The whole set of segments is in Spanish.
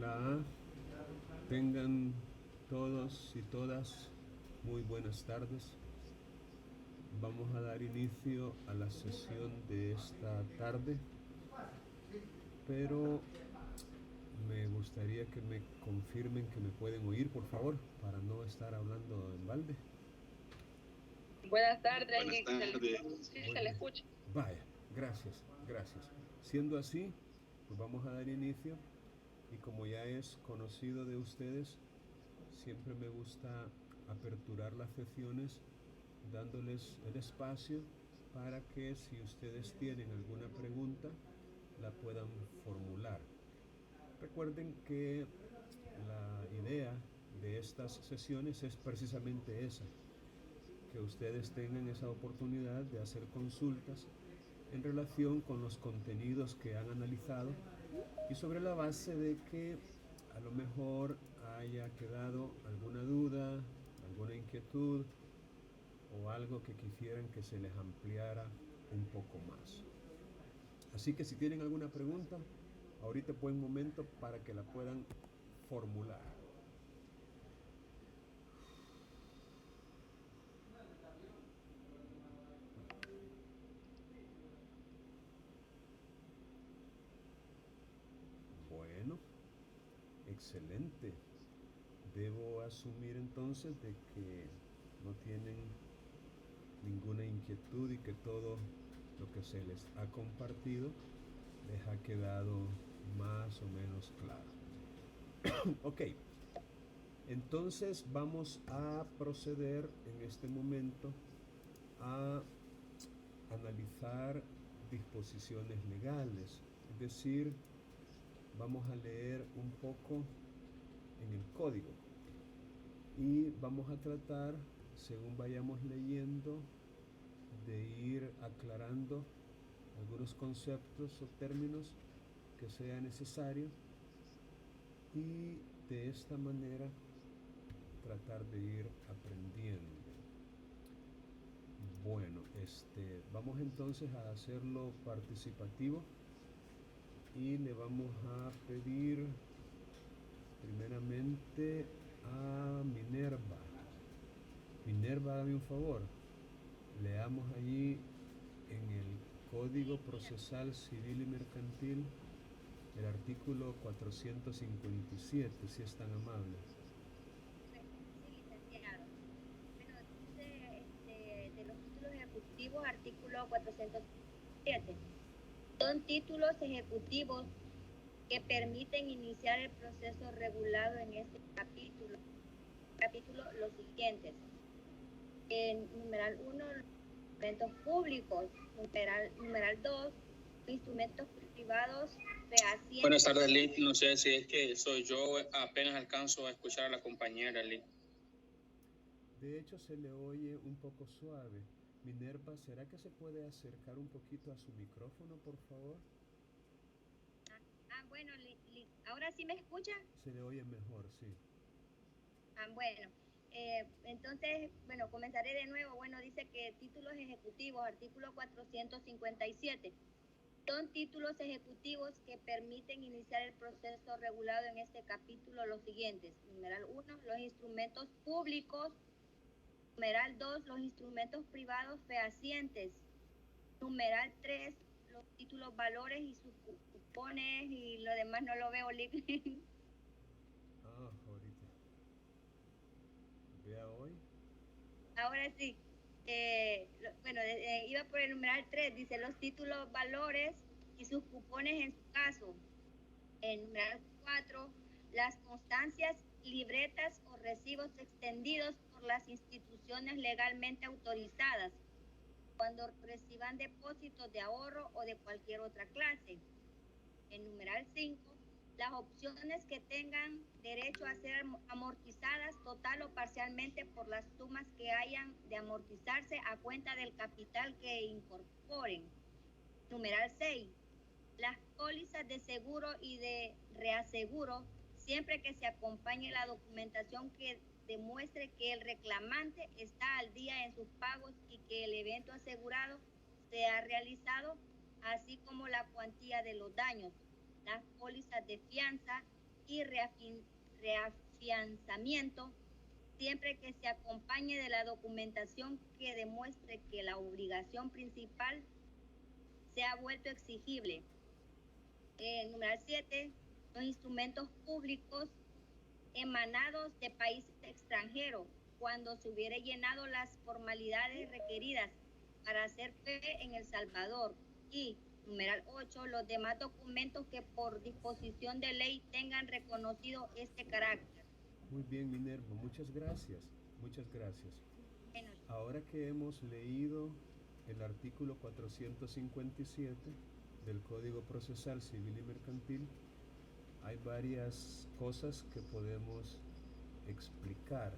Hola, tengan todos y todas muy buenas tardes. Vamos a dar inicio a la sesión de esta tarde, pero me gustaría que me confirmen que me pueden oír, por favor, para no estar hablando en balde. Buenas tardes, Buenas tardes. sí, se le escucha. Vaya, gracias, gracias. Siendo así, pues vamos a dar inicio y como ya es conocido de ustedes, siempre me gusta aperturar las sesiones dándoles el espacio para que si ustedes tienen alguna pregunta la puedan formular. Recuerden que la idea de estas sesiones es precisamente esa, que ustedes tengan esa oportunidad de hacer consultas en relación con los contenidos que han analizado y sobre la base de que a lo mejor haya quedado alguna duda, alguna inquietud o algo que quisieran que se les ampliara un poco más. Así que si tienen alguna pregunta, ahorita es buen momento para que la puedan formular. Bueno, excelente. Debo asumir entonces de que no tienen ninguna inquietud y que todo lo que se les ha compartido les ha quedado más o menos claro. Ok, entonces vamos a proceder en este momento a analizar disposiciones legales, es decir, vamos a leer un poco en el código y vamos a tratar, según vayamos leyendo, de ir aclarando algunos conceptos o términos que sea necesario y de esta manera tratar de ir aprendiendo. Bueno, vamos entonces a hacerlo participativo y le vamos a pedir primeramente a Minerva. Minerva, dame un favor. Leamos allí en el Código Procesal Civil y Mercantil el artículo 457, si es tan amable. Sí, licenciado. Bueno, dice de los títulos ejecutivos, artículo 407. Son títulos ejecutivos que permiten iniciar el proceso regulado en este capítulo los siguientes. En numeral 1, instrumentos públicos. Numeral 2, instrumentos privados fehacientes. Buenas tardes, Liz. No sé si es que soy yo, apenas alcanzo a escuchar a la compañera, Liz. De hecho, se le oye un poco suave. Minerva, ¿será que se puede acercar un poquito a su micrófono, por favor? Bueno, ¿ahora sí me escucha? Se le oye mejor, sí. Bueno, entonces, bueno, comenzaré de nuevo. Bueno, dice que títulos ejecutivos, artículo 457. Son títulos ejecutivos que permiten iniciar el proceso regulado en este capítulo los siguientes. Numeral 1, los instrumentos públicos. Numeral 2, los instrumentos privados fehacientes. Numeral 3, los títulos, valores y sus cupones y lo demás no lo veo. Ahorita. Vea hoy. Ahora sí. Iba por el numeral 3, dice los títulos, valores y sus cupones en su caso. En numeral 4, las constancias, libretas o recibos extendidos por las instituciones legalmente autorizadas cuando reciban depósitos de ahorro o de cualquier otra clase. En numeral 5, las opciones que tengan derecho a ser amortizadas total o parcialmente por las sumas que hayan de amortizarse a cuenta del capital que incorporen. Numeral 6, las pólizas de seguro y de reaseguro, siempre que se acompañe la documentación que demuestre que el reclamante está al día en sus pagos y que el evento asegurado se ha realizado, así como la cuantía de los daños. Las pólizas de fianza y reafianzamiento, siempre que se acompañe de la documentación que demuestre que la obligación principal se ha vuelto exigible. Número 7, los instrumentos públicos emanados de países extranjeros, cuando se hubiere llenado las formalidades requeridas para hacer fe en El Salvador. Y numeral 8, los demás documentos que por disposición de ley tengan reconocido este carácter. Muy bien, Minerva, muchas gracias. Muchas gracias. Bueno, Ahora que hemos leído el artículo 457 del Código Procesal Civil y Mercantil, hay varias cosas que podemos explicar.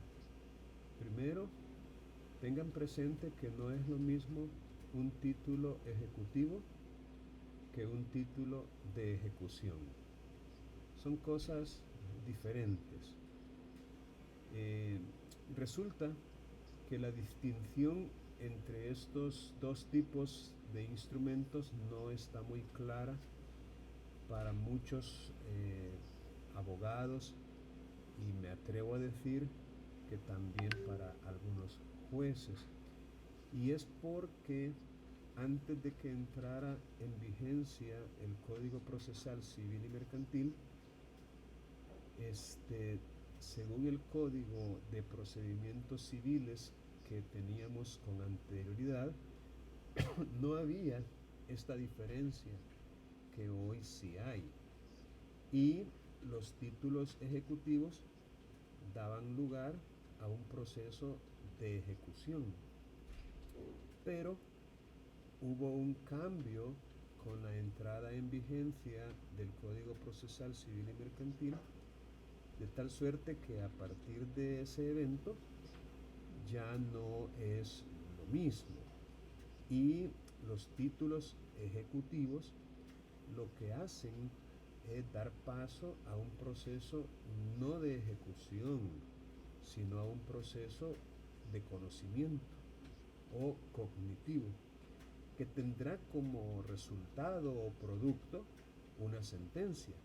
Primero, tengan presente que no es lo mismo un título ejecutivo que un título de ejecución. Son cosas diferentes. Resulta que la distinción entre estos dos tipos de instrumentos no está muy clara para muchos abogados y me atrevo a decir que también para algunos jueces. Y es porque antes de que entrara en vigencia el Código Procesal Civil y Mercantil, según el Código de Procedimientos Civiles que teníamos con anterioridad, no había esta diferencia que hoy sí hay. Y los títulos ejecutivos daban lugar a un proceso de ejecución. Pero hubo un cambio con la entrada en vigencia del Código Procesal Civil y Mercantil, de tal suerte que a partir de ese evento ya no es lo mismo. Y los títulos ejecutivos lo que hacen es dar paso a un proceso no de ejecución, sino a un proceso de conocimiento o cognitivo, que tendrá como resultado o producto una sentencia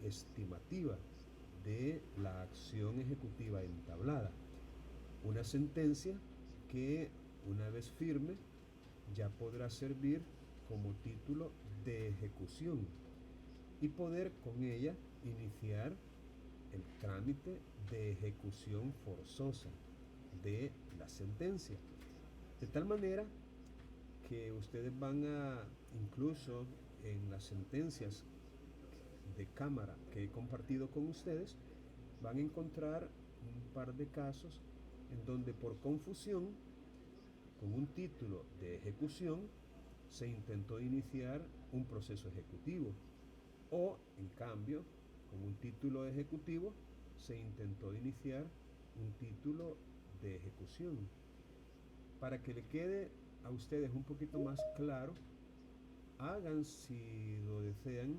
estimativa de la acción ejecutiva entablada, una sentencia que una vez firme ya podrá servir como título de ejecución y poder con ella iniciar el trámite de ejecución forzosa de la sentencia. De tal manera que ustedes van a, incluso en las sentencias de cámara que he compartido con ustedes, van a encontrar un par de casos en donde por confusión con un título de ejecución se intentó iniciar un proceso ejecutivo, o en cambio con un título ejecutivo se intentó iniciar un título de ejecución. Para que le quede a ustedes un poquito más claro, hagan, si lo desean,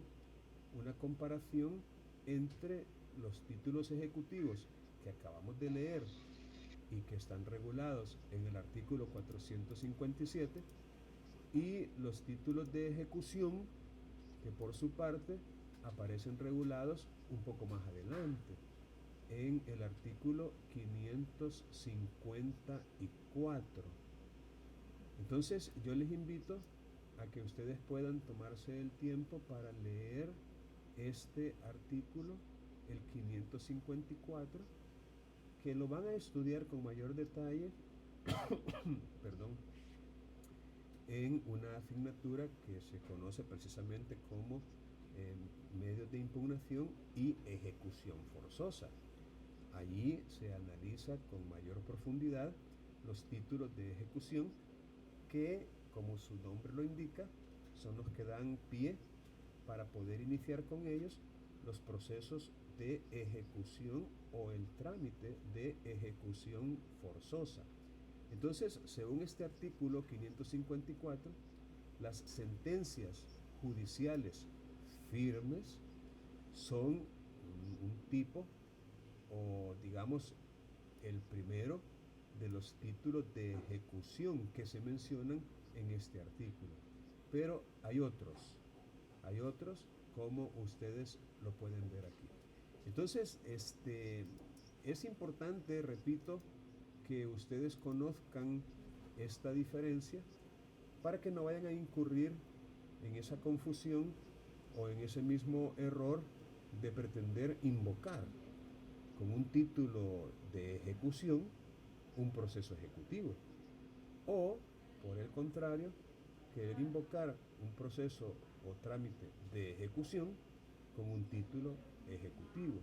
una comparación entre los títulos ejecutivos que acabamos de leer y que están regulados en el artículo 457 y los títulos de ejecución que por su parte aparecen regulados un poco más adelante en el artículo 554. Entonces yo les invito a que ustedes puedan tomarse el tiempo para leer este artículo, el 554, que lo van a estudiar con mayor detalle perdón, en una asignatura que se conoce precisamente como medios de impugnación y ejecución forzosa. Allí se analiza con mayor profundidad los títulos de ejecución que, como su nombre lo indica, son los que dan pie para poder iniciar con ellos los procesos de ejecución o el trámite de ejecución forzosa. Entonces, según este artículo 554, las sentencias judiciales firmes son un tipo, o digamos, el primero de los títulos de ejecución que se mencionan en este artículo. Pero hay otros como ustedes lo pueden ver aquí. Entonces, es importante, repito, que ustedes conozcan esta diferencia para que no vayan a incurrir en esa confusión o en ese mismo error de pretender invocar con un título de ejecución un proceso ejecutivo, o por el contrario, querer invocar un proceso o trámite de ejecución con un título ejecutivo,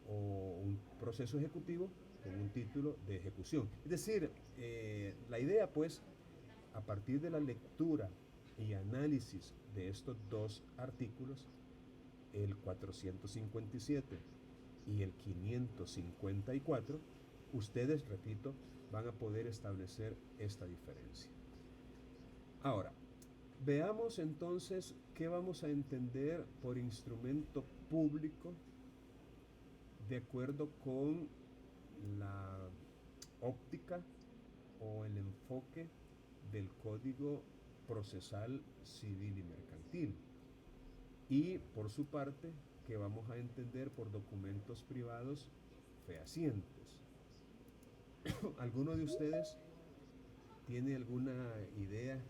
o un proceso ejecutivo con un título de ejecución. Es decir, la idea pues, a partir de la lectura y análisis de estos dos artículos, el 457 y el 554, ustedes, repito, van a poder establecer esta diferencia. Ahora, veamos entonces qué vamos a entender por instrumento público de acuerdo con la óptica o el enfoque del Código Procesal Civil y Mercantil. Y por su parte, que vamos a entender por documentos privados fehacientes. ¿Alguno de ustedes tiene alguna idea?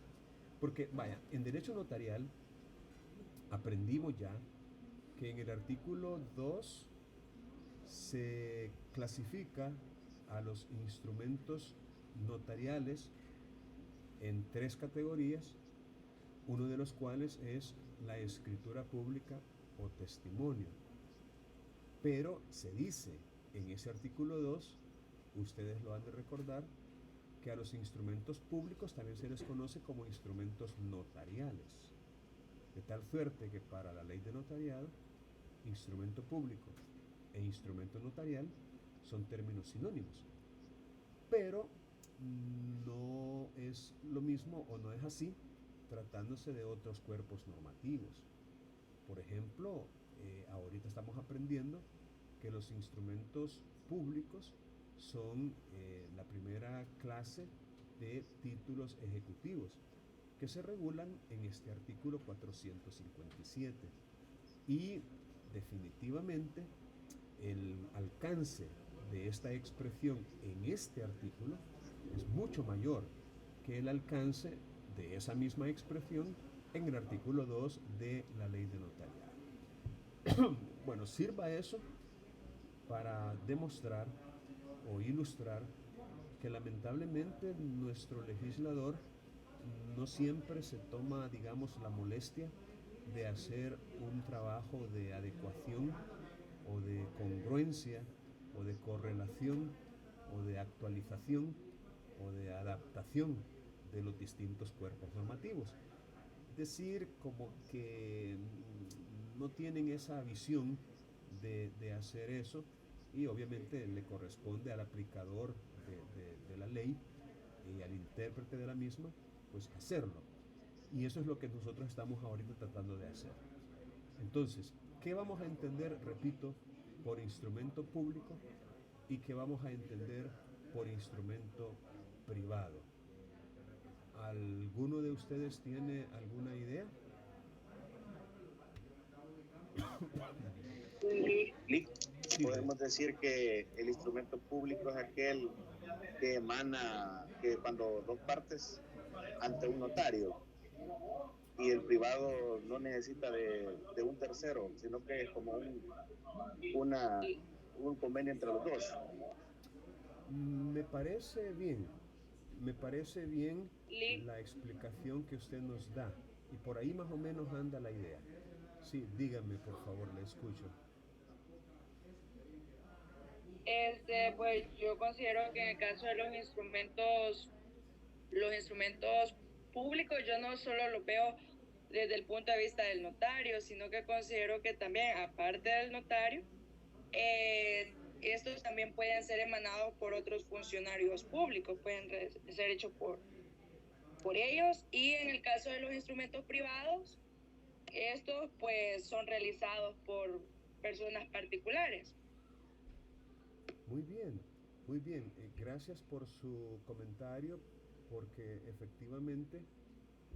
Porque, vaya, en derecho notarial aprendimos ya que en el artículo 2 se clasifica a los instrumentos notariales en 3 categorías, uno de los cuales es la escritura pública o testimonio. Pero se dice en ese artículo 2, ustedes lo han de recordar, que a los instrumentos públicos también se les conoce como instrumentos notariales. De tal suerte que para la ley de notariado, instrumento público e instrumento notarial son términos sinónimos. Pero no es lo mismo o no es así tratándose de otros cuerpos normativos. Por ejemplo, ahorita estamos aprendiendo que los instrumentos públicos son la primera clase de títulos ejecutivos que se regulan en este artículo 457. Y definitivamente el alcance de esta expresión en este artículo es mucho mayor que el alcance de esa misma expresión en el artículo 2 de la ley de notariado. Bueno, sirva eso para demostrar o ilustrar que lamentablemente nuestro legislador no siempre se toma, digamos, la molestia de hacer un trabajo de adecuación o de congruencia o de correlación o de actualización o de adaptación de los distintos cuerpos normativos. Es decir, como que no tienen esa visión de hacer eso, y obviamente le corresponde al aplicador de la ley y al intérprete de la misma, pues hacerlo. Y eso es lo que nosotros estamos ahorita tratando de hacer. Entonces, ¿qué vamos a entender, repito, por instrumento público y qué vamos a entender por instrumento privado? ¿Alguno de ustedes tiene alguna idea? Podemos decir que el instrumento público es aquel que emana, que cuando dos partes ante un notario, y el privado no necesita de un tercero, sino que es como un convenio entre los dos. Me parece bien la explicación que usted nos da, y por ahí más o menos anda la idea. Sí, dígame por favor, le escucho. Pues yo considero que en el caso de los instrumentos públicos, yo no solo los veo desde el punto de vista del notario, sino que considero que también, aparte del notario, estos también pueden ser emanados por otros funcionarios públicos, pueden ser hechos por ellos, y en el caso de los instrumentos privados, estos pues son realizados por personas particulares. Muy bien, muy bien. Gracias por su comentario, porque efectivamente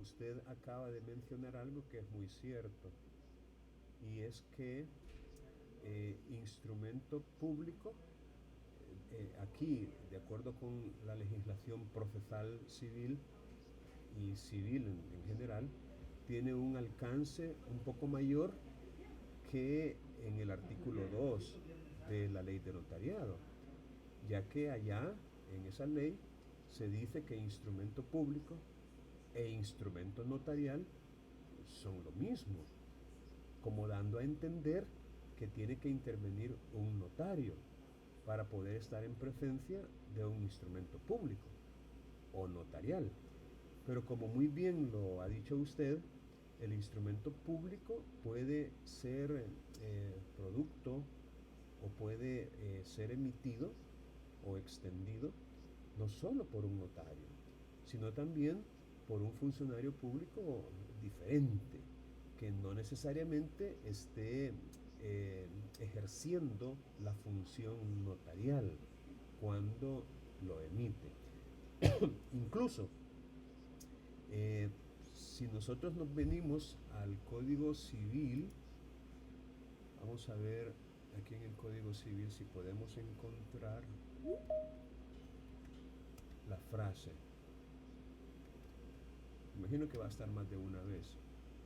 usted acaba de mencionar algo que es muy cierto. y es que instrumento público, aquí, de acuerdo con la legislación procesal civil y civil en general, tiene un alcance un poco mayor que en el artículo 2 de la ley de notariado, ya que allá en esa ley se dice que instrumento público e instrumento notarial son lo mismo, como dando a entender que tiene que intervenir un notario para poder estar en presencia de un instrumento público o notarial. Pero como muy bien lo ha dicho usted, el instrumento público puede ser producto o puede ser emitido o extendido no solo por un notario, sino también por un funcionario público diferente, que no necesariamente esté ejerciendo la función notarial cuando lo emite. Incluso, si nosotros nos venimos al Código Civil, vamos a ver aquí en el Código Civil si podemos encontrar la frase. Imagino que va a estar más de una vez.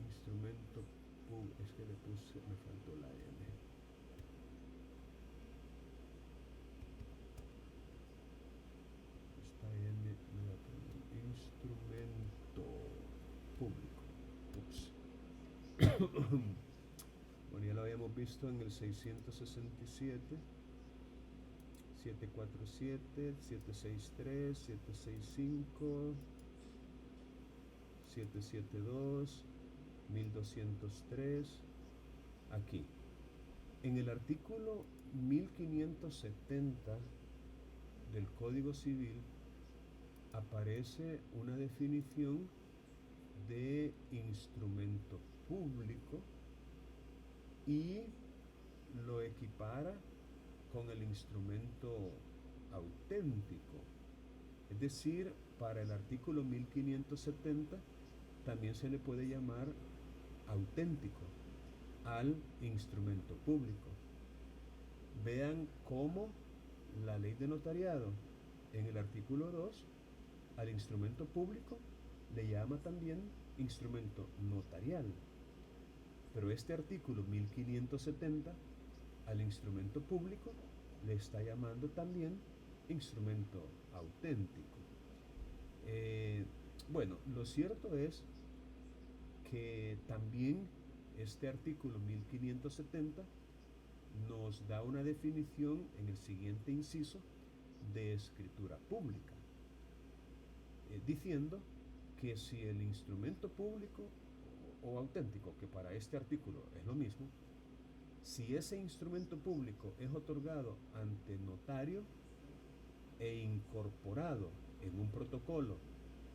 Instrumento público, es que me faltó la N. Esta N me la pongo. Instrumento público. Ups. Bueno, ya lo habíamos visto en el 667, 747, 763, 765, 772, 1203, aquí. En el artículo 1570 del Código Civil aparece una definición de instrumento público y lo equipara con el instrumento auténtico. Es decir, para el artículo 1570 también se le puede llamar auténtico al instrumento público. Vean cómo la ley de notariado en el artículo 2 al instrumento público le llama también instrumento notarial. Pero este artículo 1570 al instrumento público le está llamando también instrumento auténtico. Bueno, lo cierto es que también este artículo 1570 nos da una definición en el siguiente inciso de escritura pública, diciendo que si el instrumento público o auténtico, que para este artículo es lo mismo, si ese instrumento público es otorgado ante notario e incorporado en un protocolo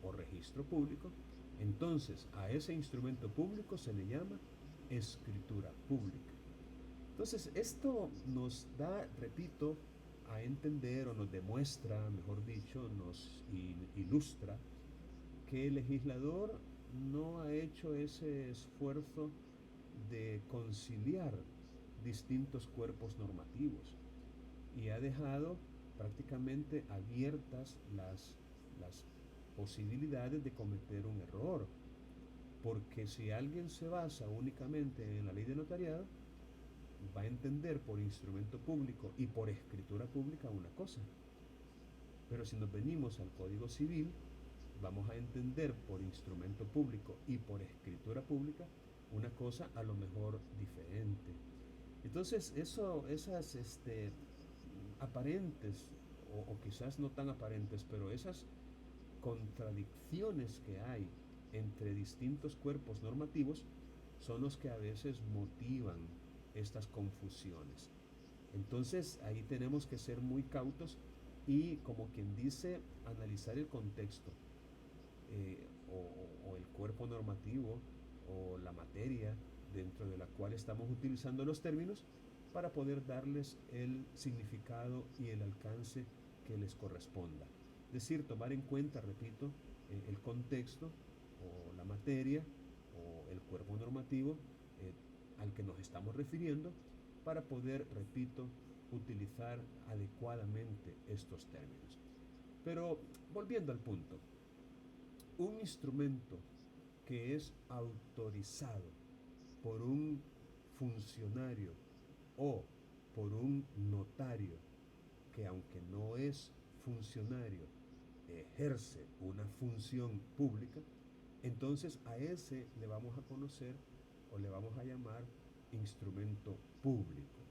o registro público, entonces a ese instrumento público se le llama escritura pública. Entonces esto nos da, repito, a entender o nos demuestra, mejor dicho, nos ilustra que el legislador no ha hecho ese esfuerzo de conciliar distintos cuerpos normativos y ha dejado prácticamente abiertas las posibilidades de cometer un error, porque si alguien se basa únicamente en la ley de notariado, va a entender por instrumento público y por escritura pública una cosa, pero si nos venimos al Código Civil, vamos a entender por instrumento público y por escritura pública una cosa a lo mejor diferente. Entonces esas aparentes o quizás no tan aparentes, pero esas contradicciones que hay entre distintos cuerpos normativos son los que a veces motivan estas confusiones. Entonces ahí tenemos que ser muy cautos y, como quien dice, analizar el contexto o el cuerpo normativo o la materia dentro de la cual estamos utilizando los términos para poder darles el significado y el alcance que les corresponda. Es decir, tomar en cuenta, repito, el contexto o la materia o el cuerpo normativo al que nos estamos refiriendo para poder, repito, utilizar adecuadamente estos términos. Pero volviendo al punto, un instrumento que es autorizado por un funcionario o por un notario que, aunque no es funcionario, ejerce una función pública, entonces a ese le vamos a conocer o le vamos a llamar instrumento público.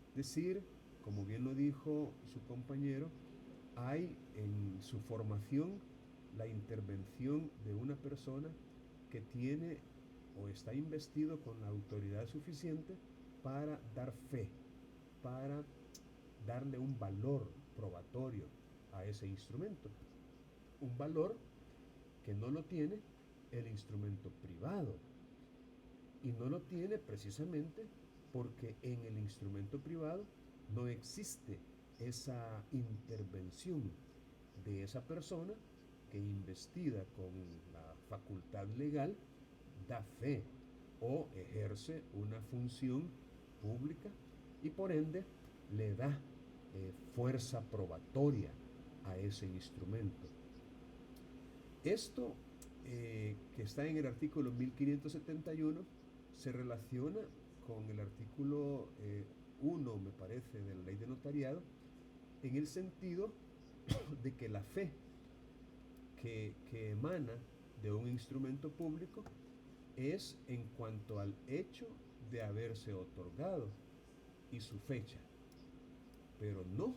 Es decir, como bien lo dijo su compañero, hay en su formación la intervención de una persona que tiene o está investido con la autoridad suficiente para dar fe, para darle un valor probatorio a ese instrumento. Un valor que no lo tiene el instrumento privado. Y no lo tiene precisamente porque en el instrumento privado no existe esa intervención de esa persona que, investida con la facultad legal, da fe o ejerce una función pública y por ende le da fuerza probatoria a ese instrumento. Esto que está en el artículo 1571 se relaciona con el artículo 1, me parece, de la ley de notariado, en el sentido de que la fe que emana de un instrumento público es en cuanto al hecho de haberse otorgado y su fecha, pero no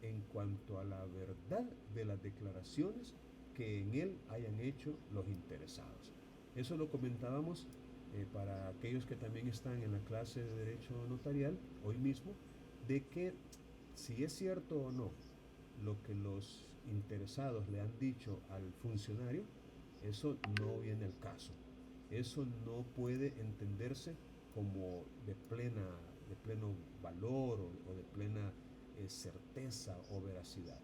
en cuanto a la verdad de las declaraciones que en él hayan hecho los interesados. Eso lo comentábamos para aquellos que también están en la clase de Derecho Notarial hoy mismo, de que si es cierto o no lo que los interesados le han dicho al funcionario, eso no viene al caso. Eso no puede entenderse como de pleno valor o de plena certeza o veracidad.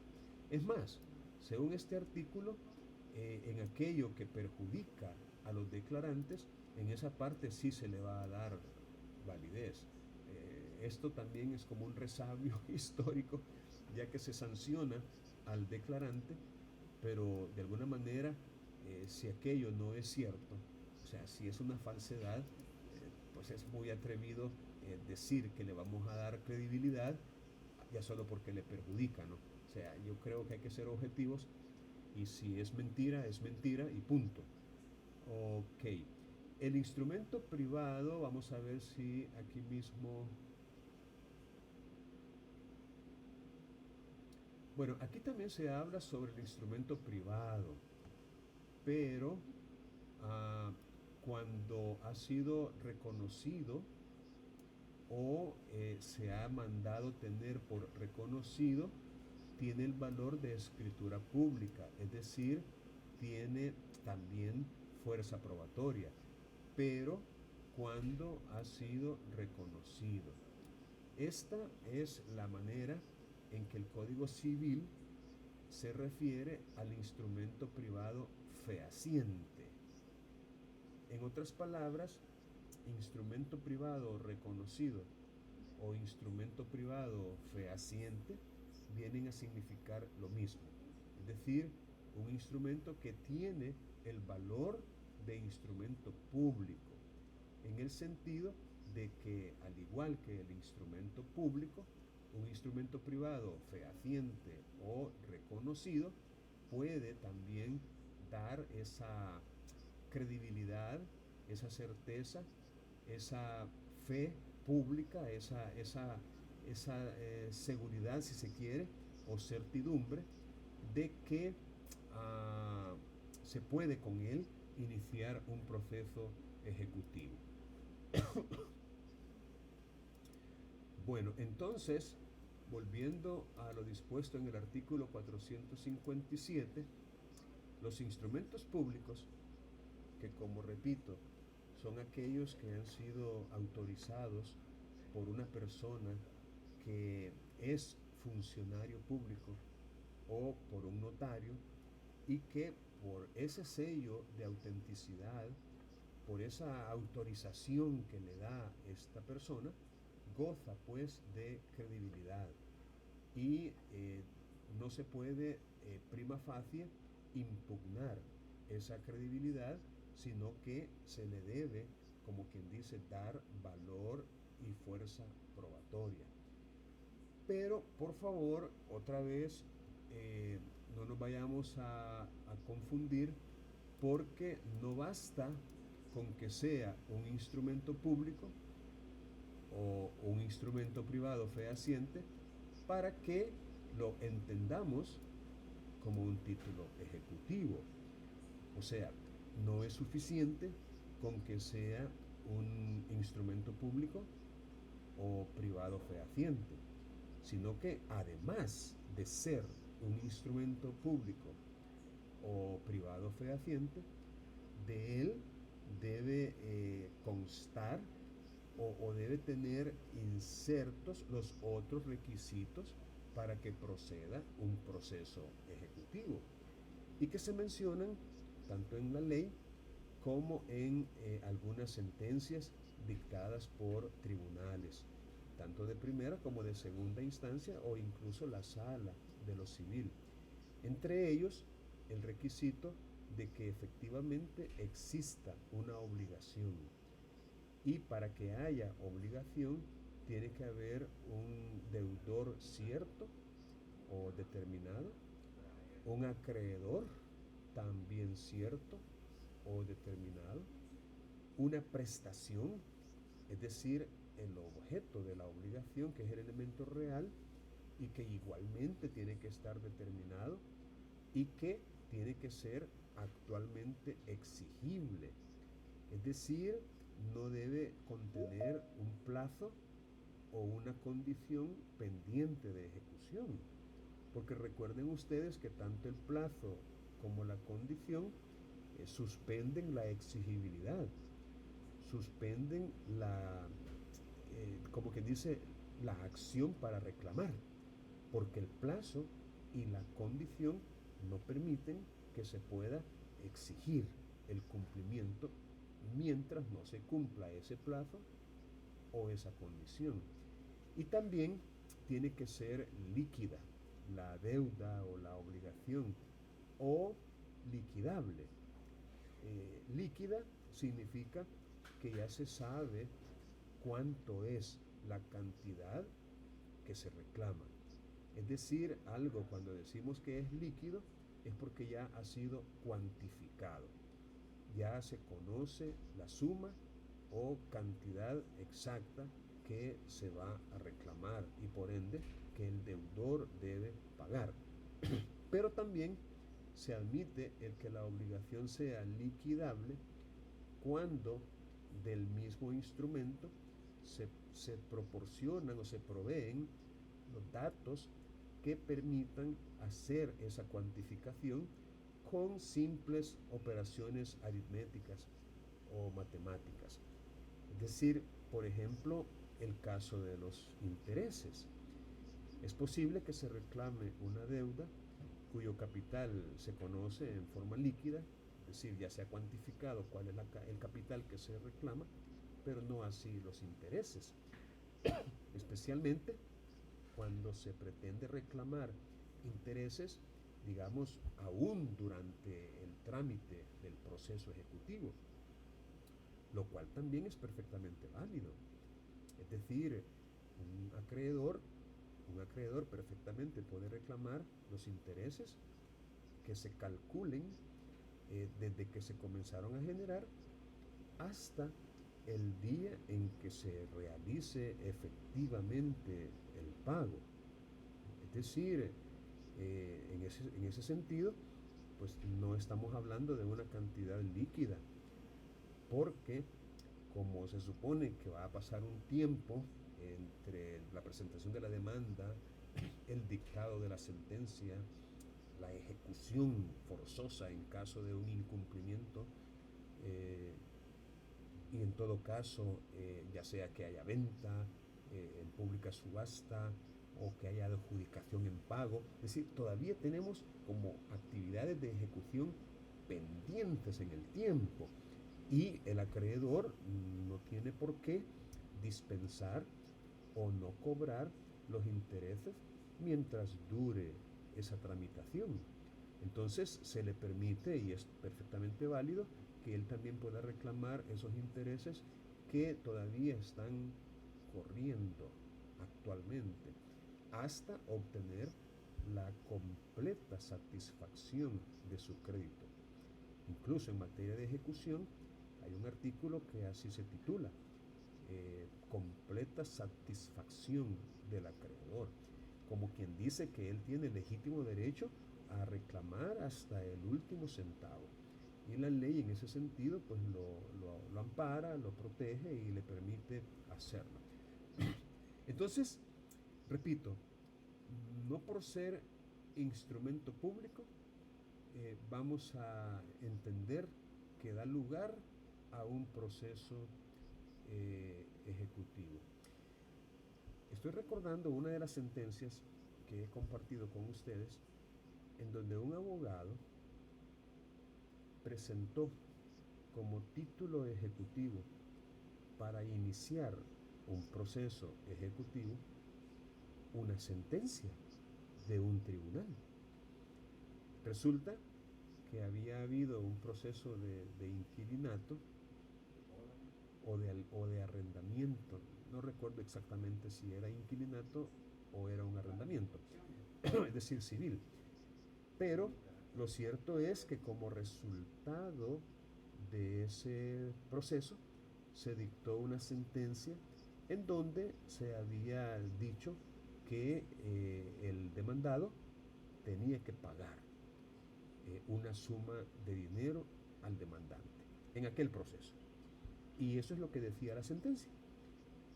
Es más, según este artículo, en aquello que perjudica a los declarantes, en esa parte sí se le va a dar validez. Esto también es como un resabio histórico, ya que se sanciona al declarante, pero de alguna manera, si aquello no es cierto, o sea, si es una falsedad, pues es muy atrevido decir que le vamos a dar credibilidad ya solo porque le perjudica, ¿no? O sea, yo creo que hay que ser objetivos y si es mentira y punto. Ok. El instrumento privado, vamos a ver si aquí mismo... Bueno, aquí también se habla sobre el instrumento privado, pero cuando ha sido reconocido o se ha mandado tener por reconocido, tiene el valor de escritura pública, es decir, tiene también fuerza probatoria, pero cuando ha sido reconocido. Esta es la manera en que el Código Civil se refiere al instrumento privado fehaciente. En otras palabras, instrumento privado reconocido o instrumento privado fehaciente vienen a significar lo mismo. Es decir, un instrumento que tiene el valor de instrumento público, en el sentido de que, al igual que el instrumento público, un instrumento privado fehaciente o reconocido puede también dar esa credibilidad, esa certeza, esa fe pública, esa seguridad, si se quiere, o certidumbre de que se puede con él iniciar un proceso ejecutivo. Bueno, entonces, volviendo a lo dispuesto en el artículo 457, los instrumentos públicos, que como repito, son aquellos que han sido autorizados por una persona que es funcionario público o por un notario y que por ese sello de autenticidad por esa autorización que le da esta persona, goza pues de credibilidad y no se puede prima facie impugnar esa credibilidad, sino que se le debe, como quien dice, dar valor y fuerza probatoria. Pero por favor, otra vez, no nos vayamos a confundir, porque no basta con que sea un instrumento público o un instrumento privado fehaciente para que lo entendamos como un título ejecutivo. O sea, no es suficiente con que sea un instrumento público o privado fehaciente, sino que además de ser un instrumento público o privado fehaciente, de él debe constar o debe tener insertos los otros requisitos para que proceda un proceso ejecutivo, y que se mencionan tanto en la ley como en algunas sentencias dictadas por tribunales, tanto de primera como de segunda instancia, o incluso la sala de lo civil. Entre ellos, el requisito de que efectivamente exista una obligación. Y para que haya obligación, tiene que haber un deudor cierto o determinado, un acreedor también cierto o determinado, una prestación, es decir, el objeto de la obligación, que es el elemento real y que igualmente tiene que estar determinado y que tiene que ser actualmente exigible. Es decir, no debe contener un plazo o una condición pendiente de ejecución. Porque recuerden ustedes que tanto el plazo como la condición suspenden la exigibilidad, suspenden como que dice, la acción para reclamar, porque el plazo y la condición no permiten que se pueda exigir el cumplimiento mientras no se cumpla ese plazo o esa condición. Y también tiene que ser líquida la deuda o la obligación, o liquidable. Líquida significa que ya se sabe cuánto es la cantidad que se reclama. Es decir, algo cuando decimos que es líquido es porque ya ha sido cuantificado. Ya se conoce la suma o cantidad exacta que se va a reclamar y por ende que el deudor debe pagar. Pero también se admite el que la obligación sea liquidable cuando del mismo instrumento se proporcionan o se proveen los datos que permitan hacer esa cuantificación con simples operaciones aritméticas o matemáticas. Es decir, por ejemplo, el caso de los intereses. Es posible que se reclame una deuda cuyo capital se conoce en forma líquida, es decir, ya se ha cuantificado cuál es el capital que se reclama, pero no así los intereses, especialmente cuando se pretende reclamar intereses, digamos, aún durante el trámite del proceso ejecutivo, lo cual también es perfectamente válido. Es decir, un acreedor perfectamente puede reclamar los intereses que se calculen desde que se comenzaron a generar hasta el día en que se realice efectivamente el pago. Es decir, en ese sentido, pues no estamos hablando de una cantidad líquida, porque como se supone que va a pasar un tiempo entre la presentación de la demanda, el dictado de la sentencia, la ejecución forzosa en caso de un incumplimiento, y en todo caso, ya sea que haya venta, en pública subasta, o que haya adjudicación en pago, es decir, todavía tenemos como actividades de ejecución pendientes en el tiempo. y el acreedor no tiene por qué dispensar o no cobrar los intereses mientras dure esa tramitación. Entonces se le permite, y es perfectamente válido, que él también pueda reclamar esos intereses que todavía están corriendo actualmente, hasta obtener la completa satisfacción de su crédito. Incluso en materia de ejecución hay un artículo que así se titula, completa satisfacción del acreedor, como quien dice que él tiene legítimo derecho a reclamar hasta el último centavo. Y la ley en ese sentido pues lo ampara, lo protege y le permite hacerlo. Entonces, repito, no por ser instrumento público vamos a entender que da lugar a un proceso ejecutivo. Estoy recordando una de las sentencias que he compartido con ustedes, en donde un abogado presentó como título ejecutivo para iniciar un proceso ejecutivo una sentencia de un tribunal. Resulta que había habido un proceso de inquilinato o de arrendamiento. No recuerdo exactamente si era inquilinato o era un arrendamiento, es decir, civil. Pero lo cierto es que como resultado de ese proceso se dictó una sentencia en donde se había dicho que el demandado tenía que pagar una suma de dinero al demandante en aquel proceso. Y eso es lo que decía la sentencia.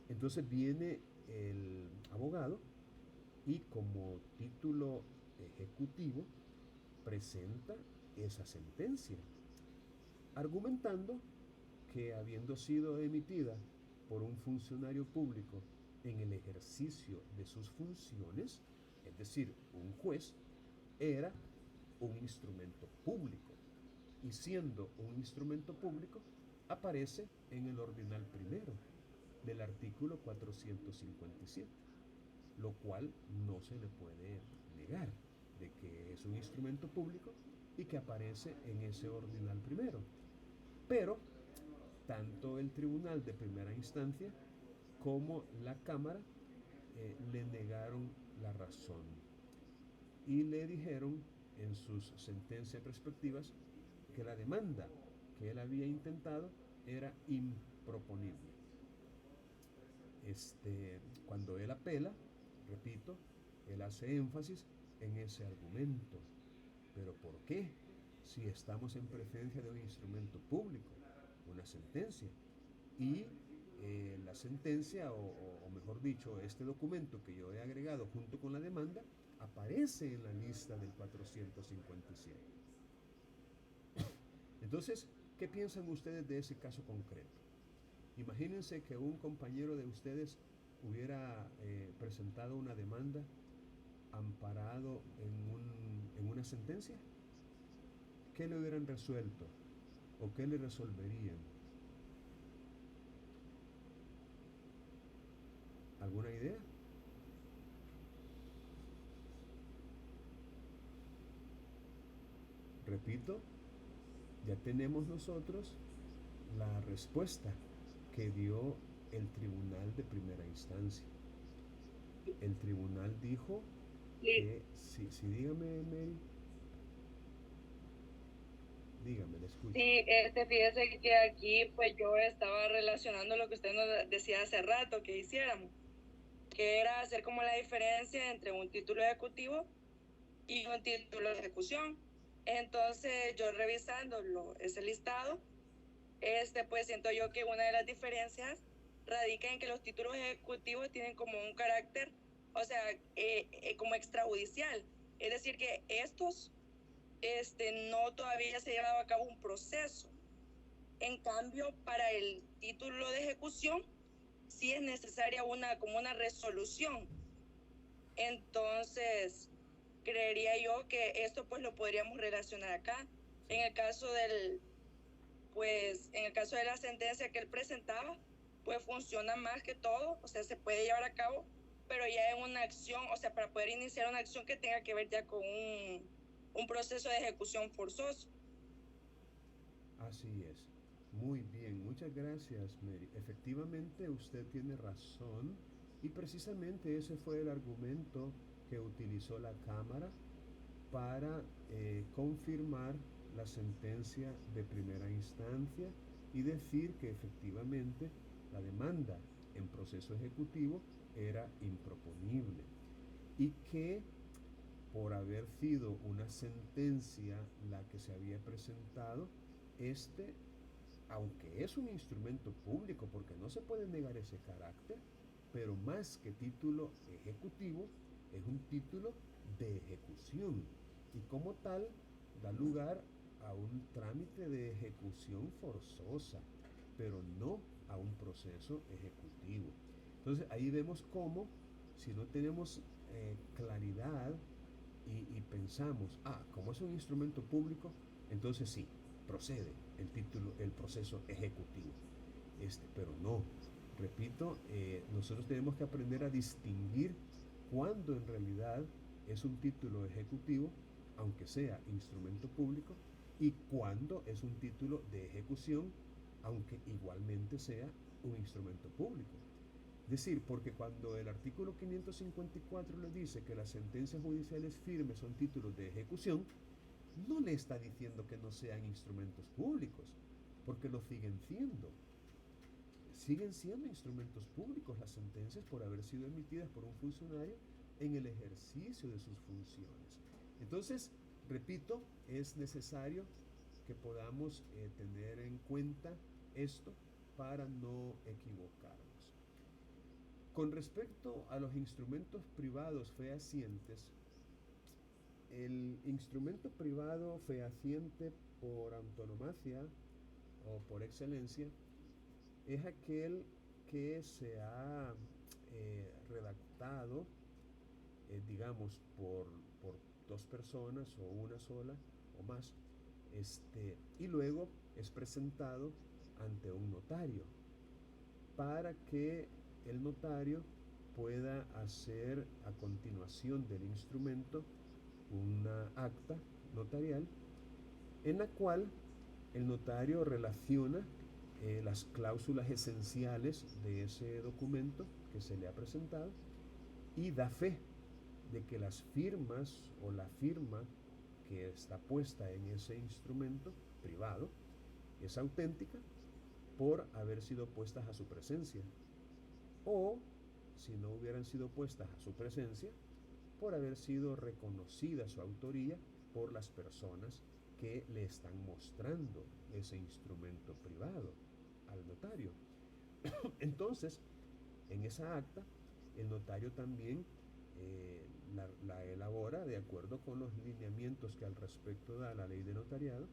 Entonces viene el abogado y como título ejecutivo presenta esa sentencia, argumentando que habiendo sido emitida por un funcionario público en el ejercicio de sus funciones, es decir, un juez, era un instrumento público. Y siendo un instrumento público, aparece en el ordinal primero del artículo 457, lo cual no se le puede negar, de que es un instrumento público y que aparece en ese ordinal primero. Pero tanto el tribunal de primera instancia como la Cámara le negaron la razón y le dijeron en sus sentencias respectivas que la demanda que él había intentado era improponible. Cuando él apela, repito, él hace énfasis en ese argumento. ¿Pero por qué? Si estamos en presencia de un instrumento público, una sentencia, y la sentencia, o mejor dicho, este documento que yo he agregado junto con la demanda, aparece en la lista del 457. Entonces, ¿qué piensan ustedes de ese caso concreto? Imagínense que un compañero de ustedes hubiera presentado una demanda amparado en una sentencia. ¿Qué le hubieran resuelto? ¿O qué le resolverían? ¿Alguna idea? Repito, ya tenemos nosotros la respuesta que dio el tribunal de primera instancia. El tribunal dijo que, sí, dígame, Mary. Dígame, le escucho. Sí, fíjese que aquí pues yo estaba relacionando lo que usted nos decía hace rato que hiciéramos, que era hacer como la diferencia entre un título ejecutivo y un título de ejecución. Entonces yo revisando ese listado, pues siento yo que una de las diferencias radica en que los títulos ejecutivos tienen como un carácter, o sea, como extrajudicial. Es decir, que estos no todavía se ha llevado a cabo un proceso. En cambio, para el título de ejecución, sí es necesaria como una resolución. Entonces, creería yo que esto pues lo podríamos relacionar acá. En el caso pues en el caso de la sentencia que él presentaba, pues funciona más que todo, o sea, se puede llevar a cabo, pero ya en una acción, o sea, para poder iniciar una acción que tenga que ver ya con un proceso de ejecución forzoso. Así es. Muy bien, muchas gracias, Mary. Efectivamente, usted tiene razón y precisamente ese fue el argumento que utilizó la Cámara para confirmar la sentencia de primera instancia y decir que efectivamente la demanda en proceso ejecutivo era improponible y que por haber sido una sentencia la que se había presentado, este, aunque es un instrumento público, porque no se puede negar ese carácter, pero más que título ejecutivo, es un título de ejecución y como tal da lugar a un trámite de ejecución forzosa, pero no a un proceso ejecutivo. Entonces ahí vemos cómo, si no tenemos claridad y pensamos, como es un instrumento público, entonces sí, procede el proceso ejecutivo. Pero no, repito, nosotros tenemos que aprender a distinguir cuándo en realidad es un título ejecutivo, aunque sea instrumento público, y cuándo es un título de ejecución, aunque igualmente sea un instrumento público. Es decir, porque cuando el artículo 554 le dice que las sentencias judiciales firmes son títulos de ejecución, no le está diciendo que no sean instrumentos públicos, porque lo siguen siendo. Siguen siendo instrumentos públicos las sentencias por haber sido emitidas por un funcionario en el ejercicio de sus funciones. Entonces, repito, es necesario que podamos tener en cuenta esto para no equivocarnos. Con respecto a los instrumentos privados fehacientes, el instrumento privado fehaciente por antonomasia o por excelencia es aquel que se ha redactado, digamos, por dos personas o una sola o más, y luego es presentado ante un notario para que el notario pueda hacer a continuación del instrumento una acta notarial en la cual el notario relaciona las cláusulas esenciales de ese documento que se le ha presentado y da fe de que las firmas o la firma que está puesta en ese instrumento privado es auténtica por haber sido puestas a su presencia, o si no hubieran sido puestas a su presencia, por haber sido reconocida su autoría por las personas que le están mostrando ese instrumento privado al notario. Entonces, en esa acta, el notario también la elabora de acuerdo con los lineamientos que al respecto da la ley de notariado,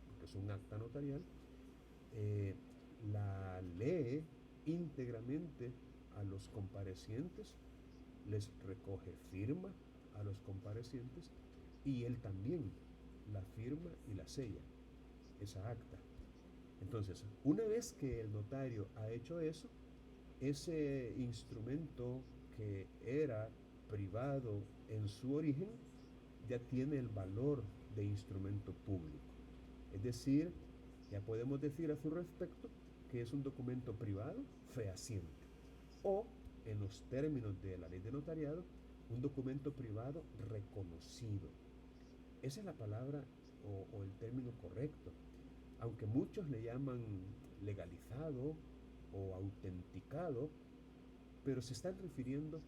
porque es un acta notarial, la lee íntegramente a los comparecientes, les recoge firma a los comparecientes y él también la firma y la sella, esa acta. Entonces, una vez que el notario ha hecho eso, ese instrumento que era privado en su origen ya tiene el valor de instrumento público. Es decir, ya podemos decir a su respecto que es un documento privado fehaciente, o en los términos de la ley de notariado, un documento privado reconocido. Esa es la palabra o el término correcto, aunque muchos le llaman legalizado o autenticado, pero se están refiriendo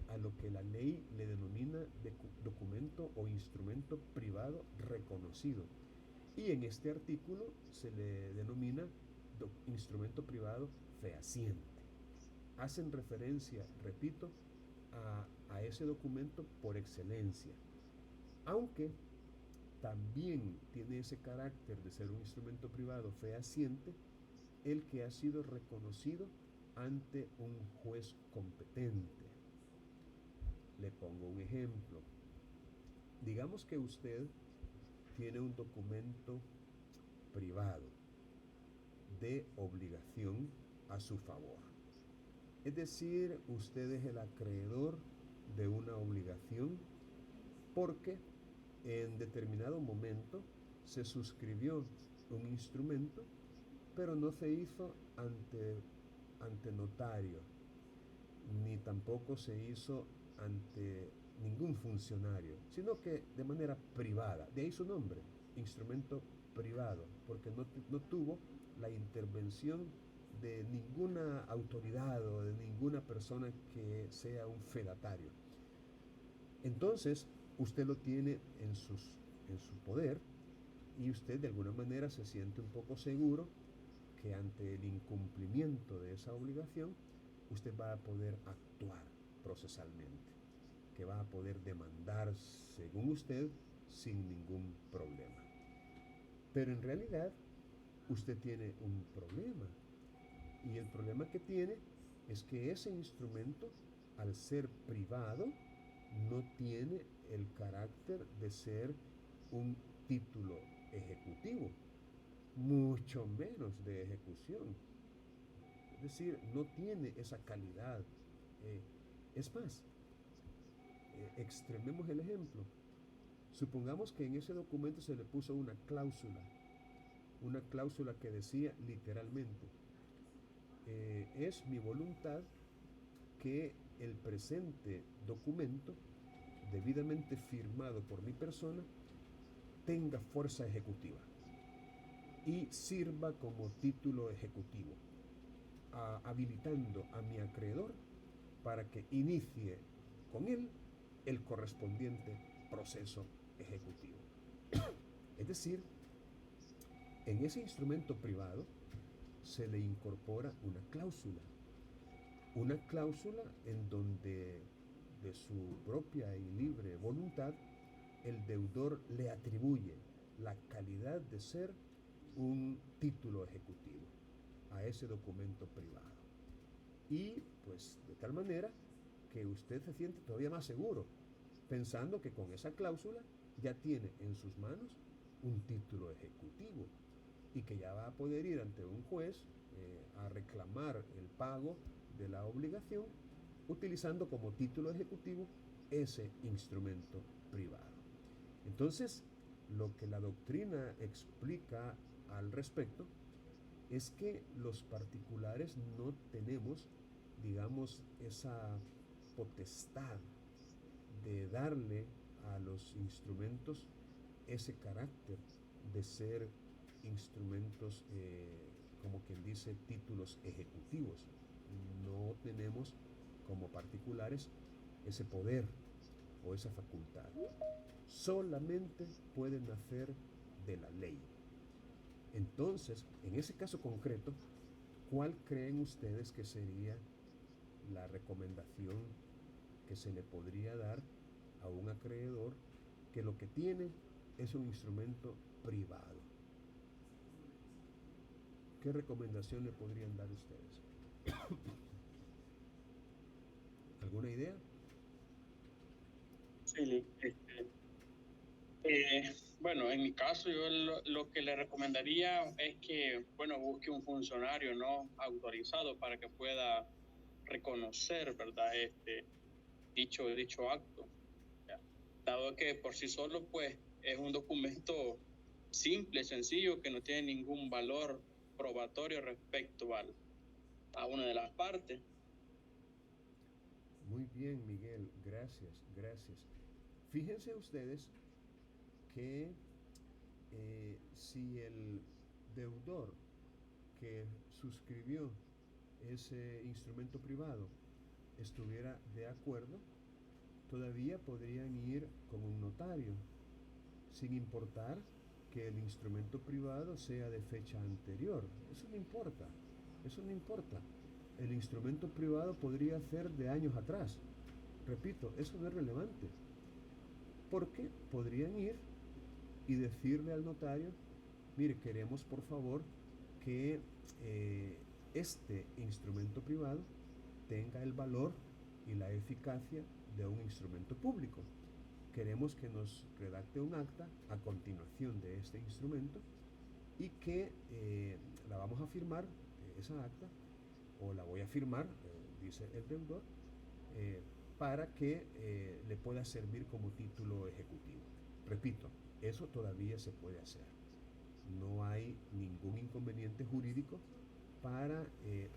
a lo que la ley le denomina de documento o instrumento privado reconocido. Y en este artículo se le denomina instrumento privado fehaciente. Hacen referencia, repito, a ese documento por excelencia, aunque también tiene ese carácter de ser un instrumento privado fehaciente el que ha sido reconocido ante un juez competente. Le pongo un ejemplo. Digamos que usted tiene un documento privado de obligación a su favor. Es decir, usted es el acreedor de una obligación porque en determinado momento se suscribió un instrumento, pero no se hizo ante notario, ni tampoco se hizo ante ningún funcionario, sino que de manera privada. De ahí su nombre, instrumento privado, porque no tuvo la intervención de ninguna autoridad o de ninguna persona que sea un fedatario. Entonces, usted lo tiene en su poder y usted de alguna manera se siente un poco seguro que ante el incumplimiento de esa obligación, usted va a poder actuar procesalmente, que va a poder demandar según usted sin ningún problema. Pero en realidad, usted tiene un problema. Y el problema que tiene es que ese instrumento, al ser privado, no tiene el carácter de ser un título ejecutivo, mucho menos de ejecución. Es decir, no tiene esa calidad. Es más, extrememos el ejemplo. Supongamos que en ese documento se le puso una cláusula que decía literalmente, es mi voluntad que el presente documento, debidamente firmado por mi persona, tenga fuerza ejecutiva y sirva como título ejecutivo, habilitando a mi acreedor para que inicie con él el correspondiente proceso ejecutivo. Es decir, en ese instrumento privado se le incorpora una cláusula en donde de su propia y libre voluntad el deudor le atribuye la calidad de ser un título ejecutivo a ese documento privado. Y pues de tal manera que usted se siente todavía más seguro, pensando que con esa cláusula ya tiene en sus manos un título ejecutivo y que ya va a poder ir ante un juez a reclamar el pago de la obligación utilizando como título ejecutivo ese instrumento privado. Entonces, lo que la doctrina explica al respecto es que los particulares no tenemos, digamos, esa potestad de darle a los instrumentos ese carácter de ser instrumentos, como quien dice, títulos ejecutivos. No tenemos como particulares ese poder o esa facultad. Solamente pueden nacer de la ley. Entonces, en ese caso concreto, ¿cuál creen ustedes que sería la recomendación que se le podría dar a un acreedor que lo que tiene es un instrumento privado? ¿Qué recomendación le podrían dar ustedes? ¿Alguna idea? Sí, bueno, en mi caso yo lo que le recomendaría es que, bueno, busque un funcionario no autorizado para que pueda reconocer, ¿verdad? Dicho acto. ¿Ya? Dado que por sí solo, pues, es un documento simple, sencillo, que no tiene ningún valor probatorio respecto a una de las partes. Muy bien, Miguel, gracias. Fíjense ustedes que si el deudor que suscribió ese instrumento privado estuviera de acuerdo, todavía podrían ir con un notario, sin importar que el instrumento privado sea de fecha anterior. Eso no importa. El instrumento privado podría ser de años atrás. Repito, eso no es relevante, porque podrían ir y decirle al notario, mire, queremos por favor que este instrumento privado tenga el valor y la eficacia de un instrumento público. Queremos que nos redacte un acta a continuación de este instrumento y que la vamos a firmar, esa acta, o la voy a firmar, dice el deudor, para que le pueda servir como título ejecutivo. Repito, eso todavía se puede hacer. No hay ningún inconveniente jurídico para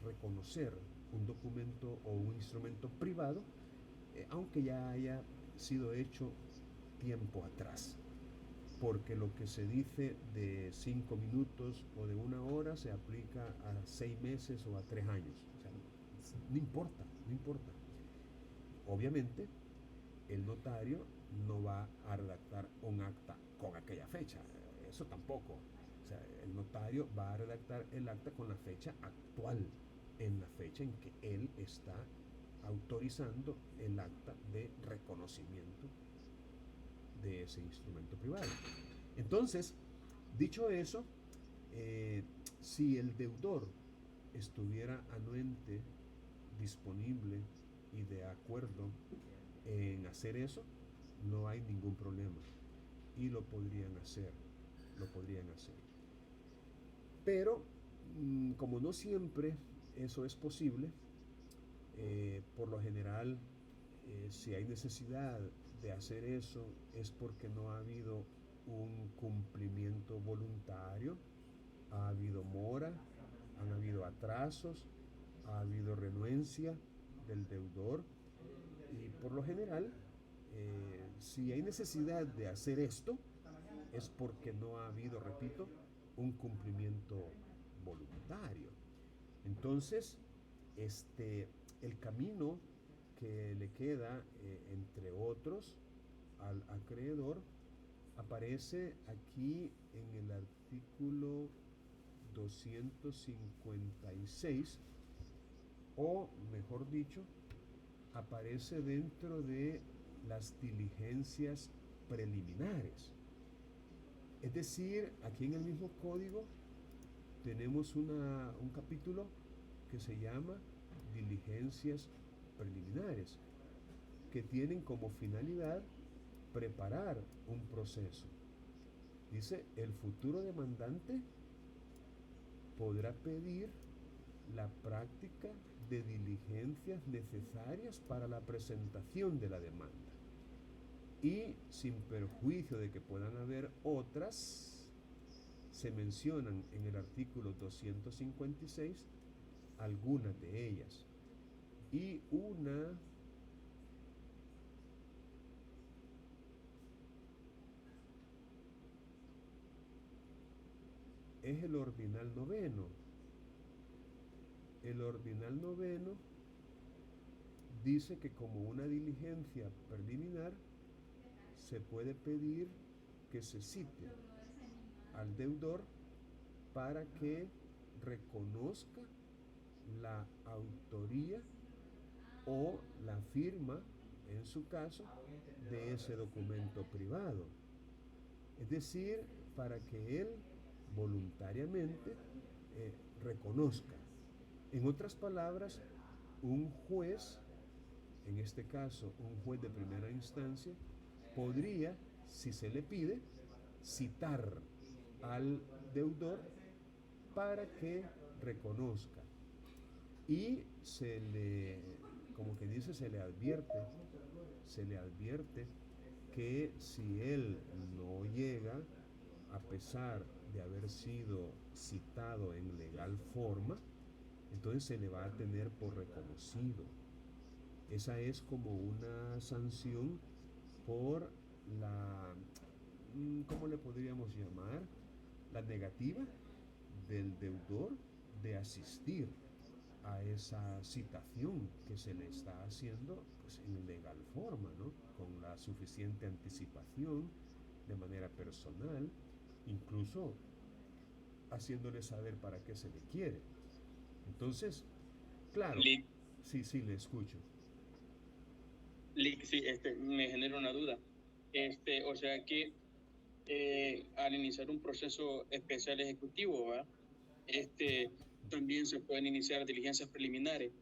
reconocer un documento o un instrumento privado, aunque ya haya sido hecho tiempo atrás, porque lo que se dice de 5 minutos o de 1 hora se aplica a 6 meses o a 3 años. O sea, no importa, no importa. Obviamente, el notario no va a redactar un acta con aquella fecha, eso tampoco. O sea, el notario va a redactar el acta con la fecha actual, en la fecha en que él está autorizando el acta de reconocimiento de ese instrumento privado. Entonces, dicho eso, si el deudor estuviera anuente, disponible y de acuerdo en hacer eso, no hay ningún problema y lo podrían hacer. Pero como no siempre eso es posible, por lo general, si hay necesidad de hacer eso es porque no ha habido un cumplimiento voluntario, ha habido mora, han habido atrasos, ha habido renuencia del deudor, y por lo general, si hay necesidad de hacer esto es porque no ha habido, repito, un cumplimiento voluntario. Entonces, el camino que le queda, entre otros, al acreedor, aparece aquí en el artículo 256, o mejor dicho, aparece dentro de las diligencias preliminares. Es decir, aquí en el mismo código tenemos un capítulo que se llama diligencias preliminares, que tienen como finalidad preparar un proceso. Dice, el futuro demandante podrá pedir la práctica de diligencias necesarias para la presentación de la demanda, y sin perjuicio de que puedan haber otras, se mencionan en el artículo 256 algunas de ellas, y una es el ordinal noveno. El ordinal noveno dice que como una diligencia preliminar se puede pedir que se cite al deudor para que reconozca la autoría o la firma, en su caso, de ese documento privado. Es decir, para que él voluntariamente reconozca. En otras palabras, un juez, en este caso un juez de primera instancia, podría, si se le pide, citar al deudor para que reconozca, y se le, como que dice, se le advierte que si él no llega, a pesar de haber sido citado en legal forma, entonces se le va a tener por reconocido. Esa es como una sanción por la, ¿cómo le podríamos llamar? La negativa del deudor de asistir a esa citación que se le está haciendo, pues, en legal forma, ¿no? Con la suficiente anticipación, de manera personal, incluso haciéndole saber para qué se le quiere. Entonces, claro, sí, le escucho. Sí, me genera una duda. O sea que al iniciar un proceso especial ejecutivo, ¿va? También se pueden iniciar diligencias preliminares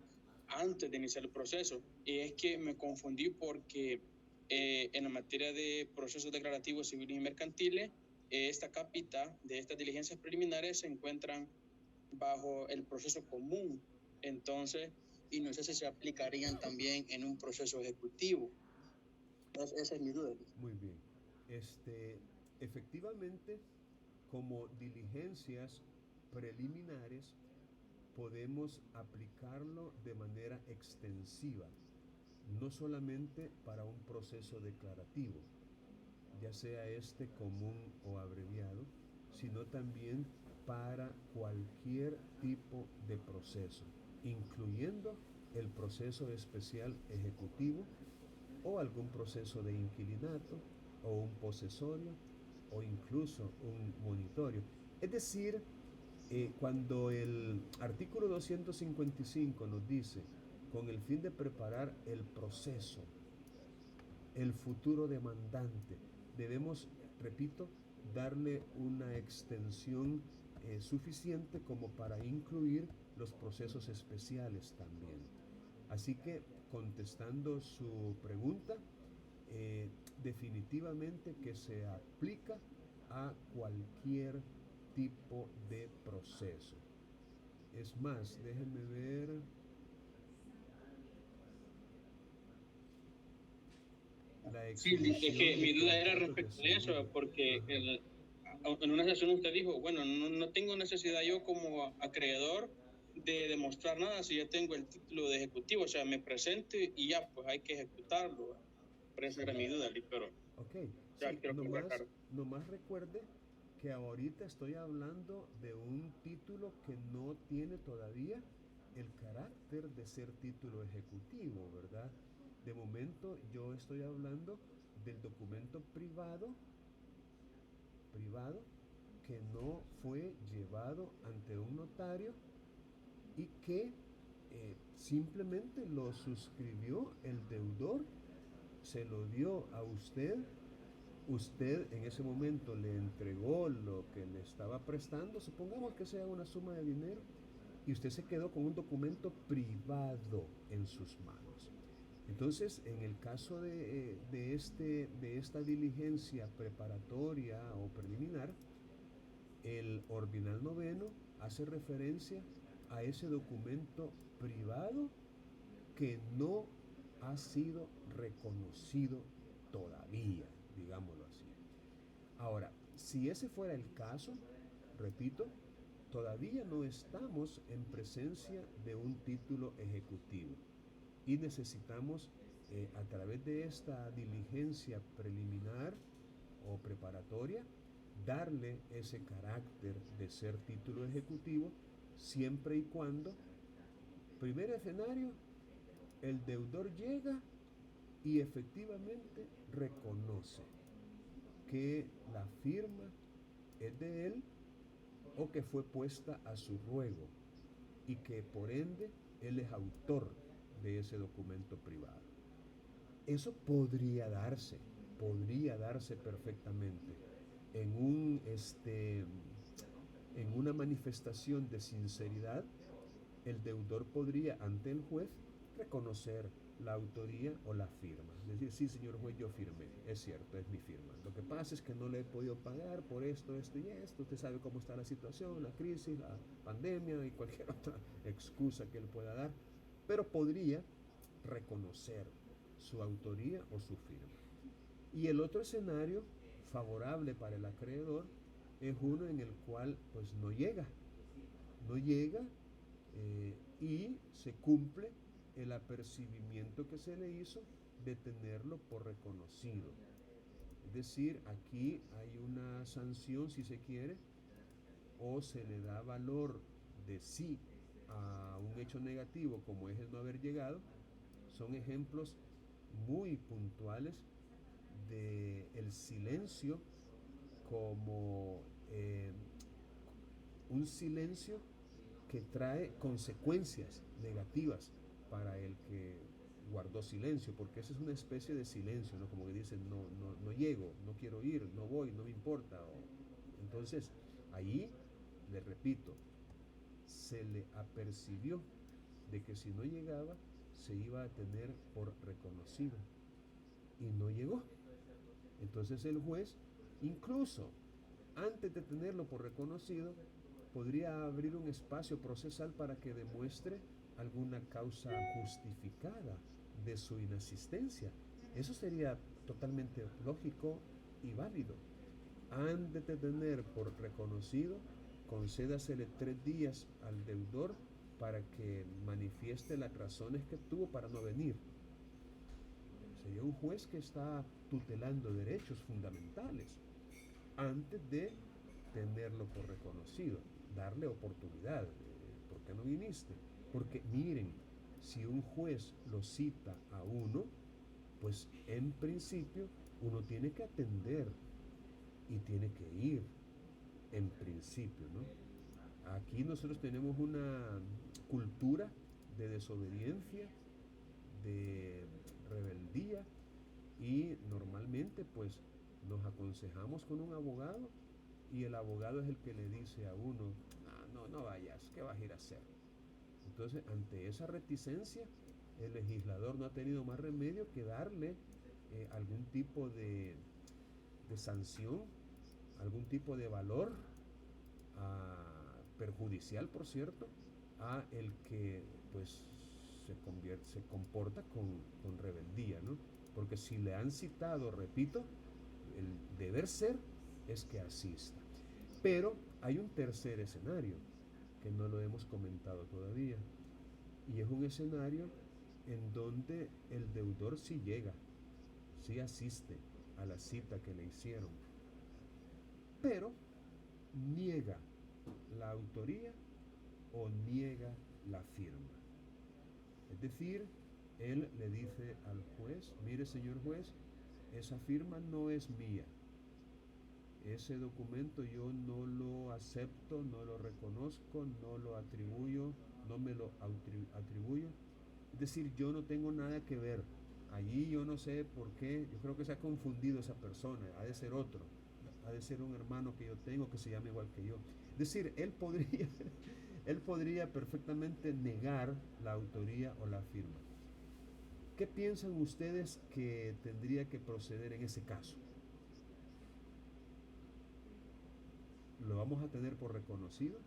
antes de iniciar el proceso. Y es que me confundí porque en la materia de procesos declarativos civiles y mercantiles esta capita de estas diligencias preliminares se encuentran bajo el proceso común. Entonces, y no sé si se aplicarían también en un proceso ejecutivo. Esa es mi duda. Muy bien. Efectivamente, como diligencias preliminares, podemos aplicarlo de manera extensiva, no solamente para un proceso declarativo, ya sea este común o abreviado, sino también para cualquier tipo de proceso, incluyendo el proceso especial ejecutivo o algún proceso de inquilinato o un posesorio o incluso un monitorio. Es decir, cuando el artículo 255 nos dice, con el fin de preparar el proceso, el futuro demandante, debemos, repito, darle una extensión suficiente como para incluir los procesos especiales también. Así que, contestando su pregunta, definitivamente que se aplica a cualquier tipo de proceso. Es más, déjenme ver. Sí, es que mi duda era respecto a eso, porque en una sesión usted dijo, bueno, no tengo necesidad yo como acreedor de demostrar nada si ya tengo el título de ejecutivo, o sea, me presento y ya, pues hay que ejecutarlo. Por eso era mi duda, pero ok, ya sí, quiero que me aclare. nomás recuerde que ahorita estoy hablando de un título que no tiene todavía el carácter de ser título ejecutivo, ¿verdad? De momento yo estoy hablando del documento privado que no fue llevado ante un notario y que simplemente lo suscribió el deudor, se lo dio a usted, usted en ese momento le entregó lo que le estaba prestando, supongamos que sea una suma de dinero, y usted se quedó con un documento privado en sus manos. Entonces, en el caso de esta diligencia preparatoria o preliminar, el ordinal noveno hace referencia a ese documento privado que no ha sido reconocido todavía, digámoslo así. Ahora, si ese fuera el caso, repito, todavía no estamos en presencia de un título ejecutivo y necesitamos, a través de esta diligencia preliminar o preparatoria, darle ese carácter de ser título ejecutivo siempre y cuando, primer escenario, el deudor llega y efectivamente reconoce que la firma es de él o que fue puesta a su ruego y que por ende él es autor de ese documento privado. Eso podría darse perfectamente en una manifestación de sinceridad. El deudor podría ante el juez reconocer la autoría o la firma. Es decir, sí, señor juez, yo firmé, es cierto, es mi firma. Lo que pasa es que no le he podido pagar por esto y esto. Usted sabe cómo está la situación, la crisis, la pandemia y cualquier otra excusa que él pueda dar, pero podría reconocer su autoría o su firma. Y el otro escenario favorable para el acreedor es uno en el cual pues no llega y se cumple el apercibimiento que se le hizo de tenerlo por reconocido. Es decir, aquí hay una sanción, si se quiere, o se le da valor de sí a un hecho negativo como es el no haber llegado. Son ejemplos muy puntuales del silencio como un silencio que trae consecuencias negativas para el que guardó silencio, porque esa es una especie de silencio, ¿no? Como que dicen, no llego, no quiero ir, no voy, no me importa. Entonces, ahí, le repito, se le apercibió de que si no llegaba, se iba a tener por reconocido. Y no llegó. Entonces el juez, incluso antes de tenerlo por reconocido, podría abrir un espacio procesal para que demuestre alguna causa justificada de su inasistencia. Eso sería totalmente lógico y válido. Antes de tener por reconocido, concédasele 3 días al deudor para que manifieste las razones que tuvo para no venir. Sería un juez que está tutelando derechos fundamentales antes de tenerlo por reconocido, darle oportunidad. ¿Por qué no viniste? Porque miren, si un juez lo cita a uno, pues en principio uno tiene que atender y tiene que ir, en principio, ¿no? Aquí nosotros tenemos una cultura de desobediencia, de rebeldía, y normalmente pues nos aconsejamos con un abogado y el abogado es el que le dice a uno, no vayas, ¿qué vas a ir a hacer? Entonces, ante esa reticencia, el legislador no ha tenido más remedio que darle algún tipo de sanción, algún tipo de valor perjudicial, por cierto, a el que pues se comporta con rebeldía, ¿no? Porque si le han citado, repito, el deber ser es que asista. Pero hay un tercer escenario que no lo hemos comentado todavía, y es un escenario en donde el deudor sí llega, sí asiste a la cita que le hicieron, pero niega la autoría o niega la firma. Es decir, él le dice al juez, mire señor juez, esa firma no es mía, ese documento yo no lo acepto, no lo reconozco, no lo atribuyo, no me lo atribuyo. Es decir, yo no tengo nada que ver. Allí yo no sé por qué, yo creo que se ha confundido esa persona, ha de ser otro, ha de ser un hermano que yo tengo que se llama igual que yo. Es decir, él podría perfectamente negar la autoría o la firma. ¿Qué piensan ustedes que tendría que proceder en ese caso? ¿Lo vamos a tener por reconocido?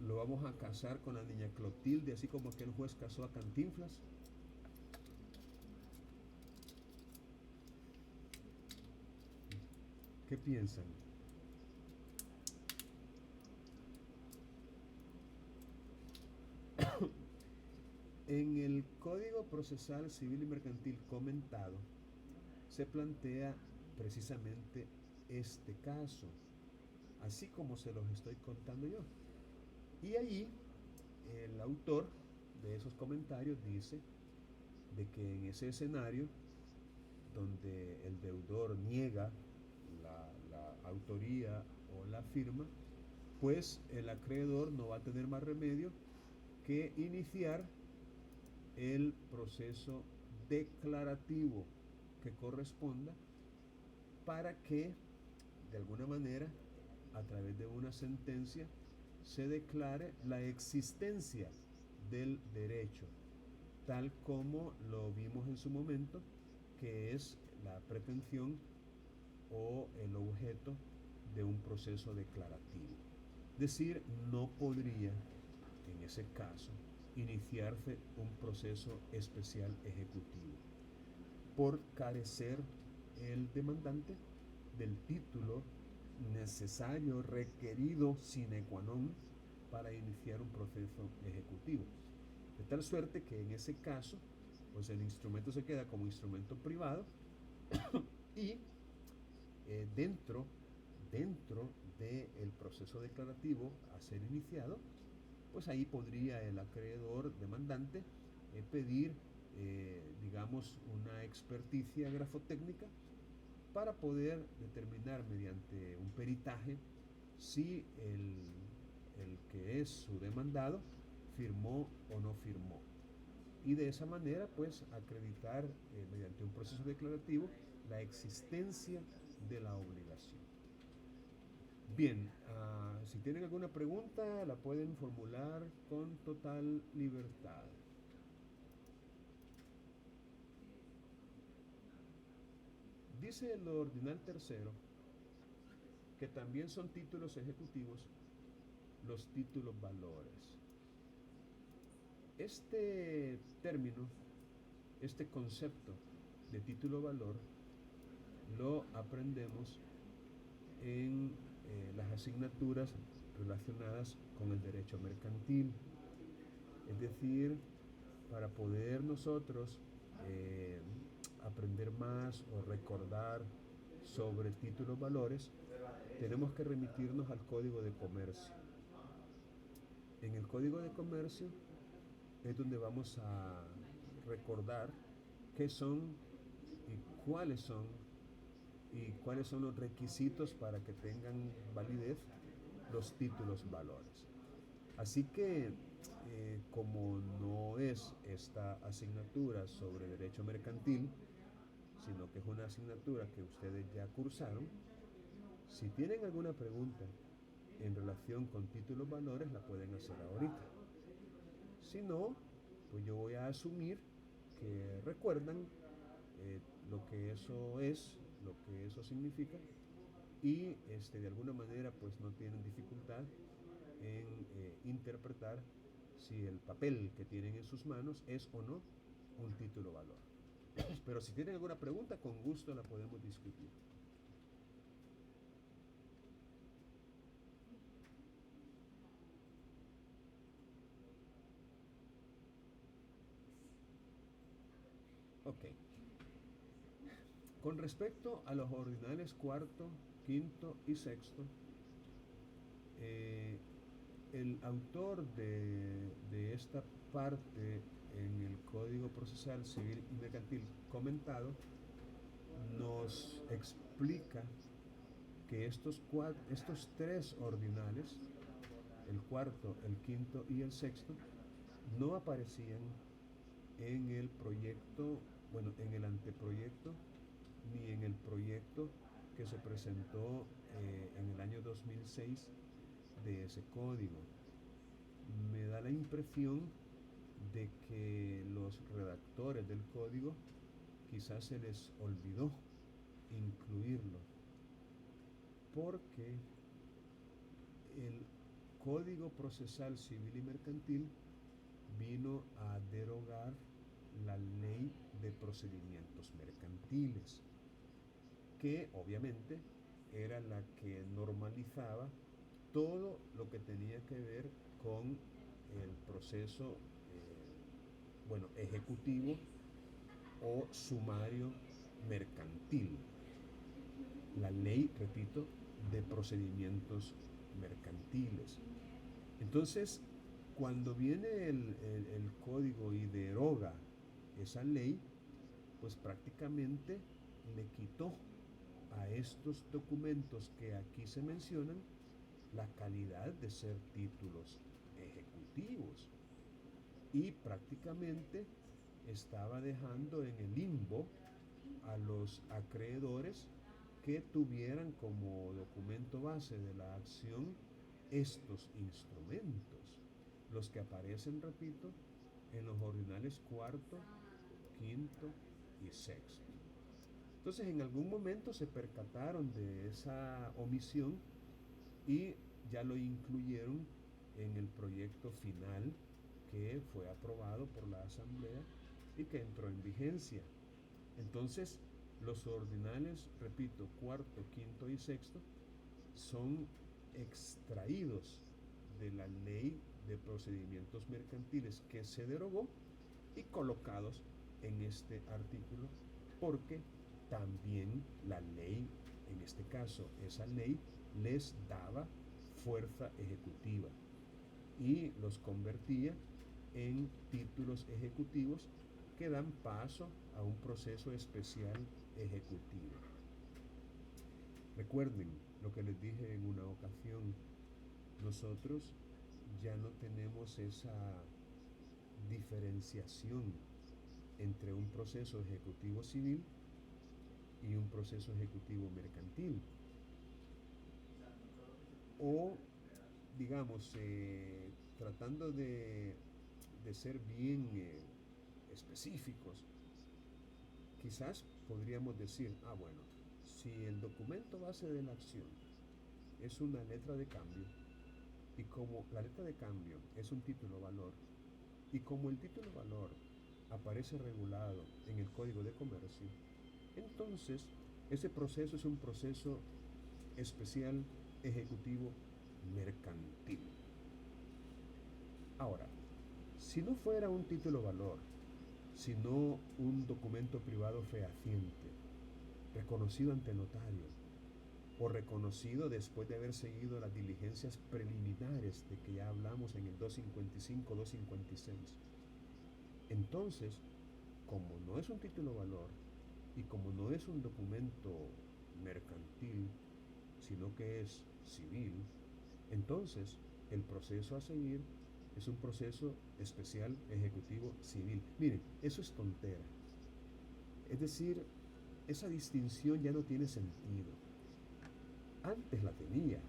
¿Lo vamos a casar con la niña Clotilde, así como aquel juez casó a Cantinflas? ¿Qué piensan? En el Código Procesal Civil y Mercantil comentado se plantea precisamente este caso, así como se los estoy contando yo. Y allí el autor de esos comentarios dice de que en ese escenario donde el deudor niega la autoría o la firma, pues el acreedor no va a tener más remedio que iniciar el proceso declarativo que corresponda para que, de alguna manera, a través de una sentencia, se declare la existencia del derecho, tal como lo vimos en su momento, que es la pretensión o el objeto de un proceso declarativo. Es decir, no podría, en ese caso, iniciarse un proceso especial ejecutivo por carecer el demandante del título necesario, requerido sine qua non para iniciar un proceso ejecutivo. De tal suerte que en ese caso, pues el instrumento se queda como instrumento privado y dentro del proceso declarativo a ser iniciado, pues ahí podría el acreedor demandante pedir, digamos, una experticia grafotécnica para poder determinar mediante un peritaje si el que es su demandado firmó o no firmó. Y de esa manera, pues, acreditar mediante un proceso declarativo la existencia de la obligación. Bien, si tienen alguna pregunta, la pueden formular con total libertad. Dice el ordinal tercero que también son títulos ejecutivos los títulos valores. Este término, este concepto de título valor, lo aprendemos en las asignaturas relacionadas con el derecho mercantil. Es decir, para poder nosotros aprender más o recordar sobre títulos valores, tenemos que remitirnos al Código de Comercio. En el Código de Comercio es donde vamos a recordar qué son y cuáles son los requisitos para que tengan validez los títulos valores. Así que como no es esta asignatura sobre derecho mercantil, sino que es una asignatura que ustedes ya cursaron, si tienen alguna pregunta en relación con títulos valores, la pueden hacer ahorita. Si no, pues yo voy a asumir que recuerdan lo que eso es, lo que eso significa, y de alguna manera pues no tienen dificultad en interpretar si el papel que tienen en sus manos es o no un título valor. Pero si tienen alguna pregunta, con gusto la podemos discutir. Ok. Con respecto a los ordinales cuarto, quinto y sexto, el autor de esta parte en el Código Procesal Civil y Mercantil comentado nos explica que estos tres ordinales, el cuarto, el quinto y el sexto, no aparecían en el proyecto, bueno, en el anteproyecto, ni en el proyecto que se presentó en el año 2006 de ese código. Me da la impresión de que los redactores del código quizás se les olvidó incluirlo, porque el Código Procesal Civil y Mercantil vino a derogar la Ley de Procedimientos Mercantiles, que obviamente era la que normalizaba todo lo que tenía que ver con el proceso ejecutivo o sumario mercantil. La ley, repito, de procedimientos mercantiles. Entonces, cuando viene el código y deroga esa ley, pues prácticamente le quitó a estos documentos que aquí se mencionan la calidad de ser títulos ejecutivos, y prácticamente estaba dejando en el limbo a los acreedores que tuvieran como documento base de la acción estos instrumentos, los que aparecen, repito, en los ordinales cuarto, quinto y sexto. Entonces, en algún momento se percataron de esa omisión y ya lo incluyeron en el proyecto final que fue aprobado por la Asamblea y que entró en vigencia. Entonces, los ordinales, repito, cuarto, quinto y sexto, son extraídos de la Ley de Procedimientos Mercantiles que se derogó y colocados en este artículo, porque también la ley, en este caso esa ley, les daba fuerza ejecutiva y los convertía en títulos ejecutivos que dan paso a un proceso especial ejecutivo. Recuerden lo que les dije en una ocasión, nosotros ya no tenemos esa diferenciación entre un proceso ejecutivo civil y un proceso ejecutivo mercantil. O, digamos, tratando de ser bien específicos, quizás podríamos decir, bueno, si el documento base de la acción es una letra de cambio, y como la letra de cambio es un título valor, y como el título valor aparece regulado en el Código de Comercio, entonces ese proceso es un proceso especial, ejecutivo, mercantil. Ahora, si no fuera un título valor, sino un documento privado fehaciente, reconocido ante notario, o reconocido después de haber seguido las diligencias preliminares de que ya hablamos en el 255, 256. Entonces, como no es un título valor y como no es un documento mercantil, sino que es civil, entonces el proceso a seguir es un proceso especial ejecutivo civil. Miren, eso es tontera. Es decir, esa distinción ya no tiene sentido. Antes la tenía,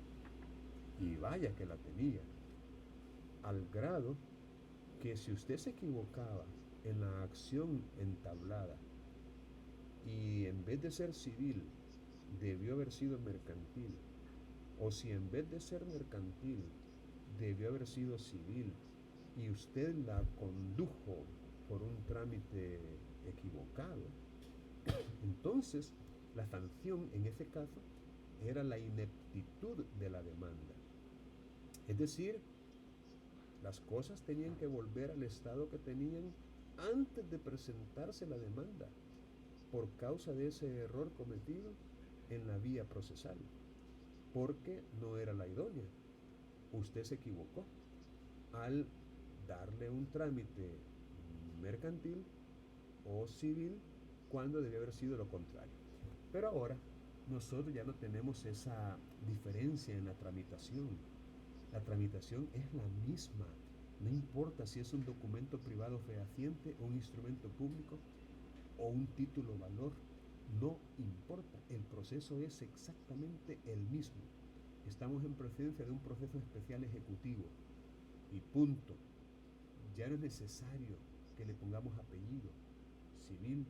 y vaya que la tenía, al grado que si usted se equivocaba en la acción entablada y en vez de ser civil debió haber sido mercantil, o si en vez de ser mercantil debió haber sido civil y usted la condujo por un trámite equivocado, entonces la sanción en ese caso era la ineptitud de la demanda. Es decir, las cosas tenían que volver al estado que tenían antes de presentarse la demanda por causa de ese error cometido en la vía procesal, porque no era la idónea. Usted se equivocó al darle un trámite mercantil o civil cuando debía haber sido lo contrario. Pero ahora nosotros ya no tenemos esa diferencia en la tramitación. La tramitación es la misma. No importa si es un documento privado fehaciente, un instrumento público o un título valor. No importa. El proceso es exactamente el mismo. Estamos en presencia de un proceso especial ejecutivo. Y punto. Ya no es necesario que le pongamos apellido, civil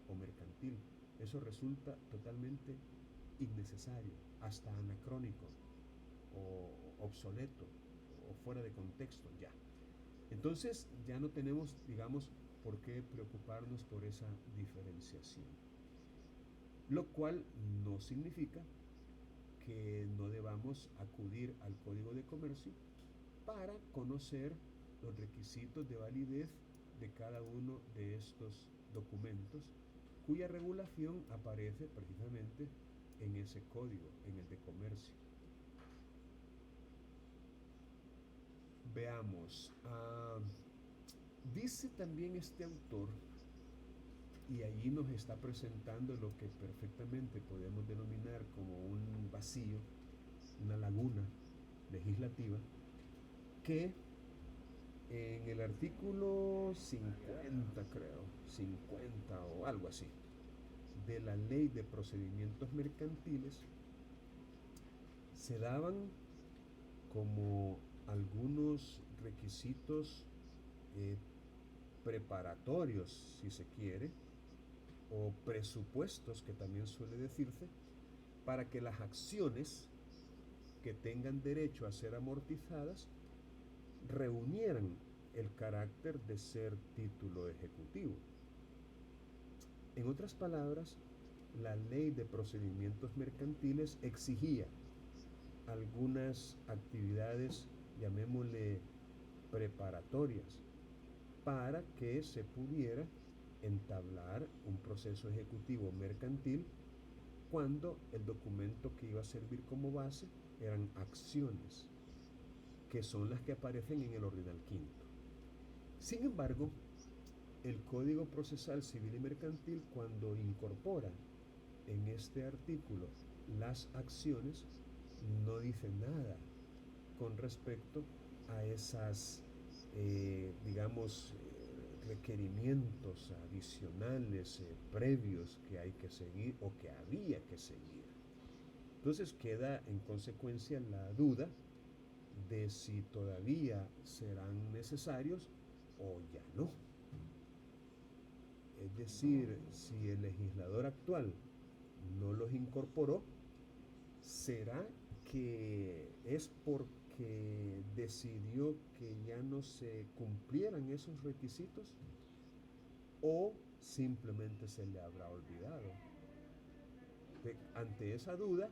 o mercantil. Eso resulta totalmente innecesario, hasta anacrónico o obsoleto o fuera de contexto ya. Entonces ya no tenemos, digamos, por qué preocuparnos por esa diferenciación. Lo cual no significa que no debamos acudir al Código de Comercio para conocer los requisitos de validez de cada uno de estos documentos, cuya regulación aparece precisamente en ese código, en el de comercio. Veamos, dice también este autor, y allí nos está presentando lo que perfectamente podemos denominar como un vacío, una laguna legislativa, que en el artículo 50, creo, 50 o algo así, de la Ley de Procedimientos Mercantiles, se daban como algunos requisitos preparatorios, si se quiere, o presupuestos, que también suele decirse, para que las acciones que tengan derecho a ser amortizadas reunieran el carácter de ser título ejecutivo. En otras palabras, la Ley de Procedimientos Mercantiles exigía algunas actividades, llamémosle preparatorias, para que se pudiera entablar un proceso ejecutivo mercantil cuando el documento que iba a servir como base eran acciones, que son las que aparecen en el Ordinal Quinto. Sin embargo, el Código Procesal Civil y Mercantil, cuando incorpora en este artículo las acciones, no dice nada con respecto a esas, requerimientos adicionales, previos que hay que seguir o que había que seguir. Entonces queda en consecuencia la duda de si todavía serán necesarios o ya no. Es decir, si el legislador actual no los incorporó, ¿será que es porque decidió que ya no se cumplieran esos requisitos o simplemente se le habrá olvidado? Ante esa duda,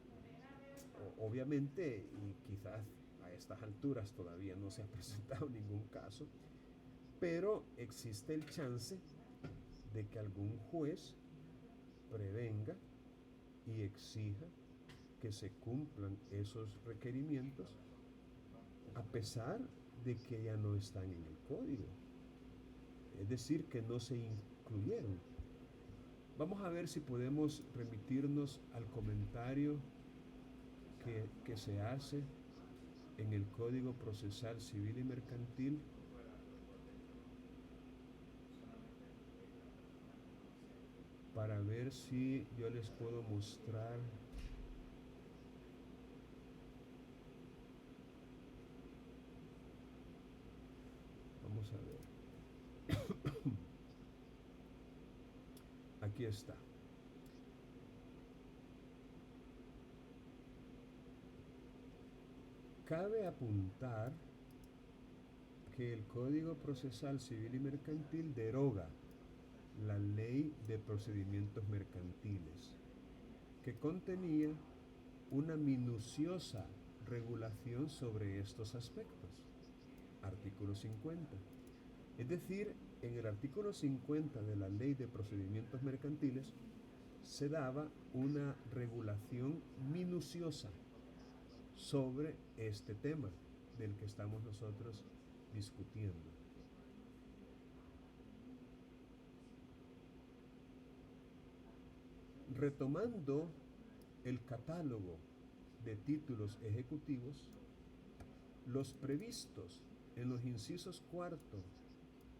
obviamente, y quizás a estas alturas todavía no se ha presentado ningún caso, pero existe el chance de que algún juez prevenga y exija que se cumplan esos requerimientos a pesar de que ya no están en el código, es decir, que no se incluyeron. Vamos a ver si podemos remitirnos al comentario que se hace en el Código Procesal Civil y Mercantil para ver si yo les puedo mostrar vamos a ver. Aquí está. Cabe apuntar que el Código Procesal Civil y Mercantil deroga la Ley de Procedimientos Mercantiles, que contenía una minuciosa regulación sobre estos aspectos. Artículo 50. Es decir, en el artículo 50 de la Ley de Procedimientos Mercantiles se daba una regulación minuciosa sobre este tema del que estamos nosotros discutiendo. Retomando el catálogo de títulos ejecutivos, los previstos en los incisos cuarto,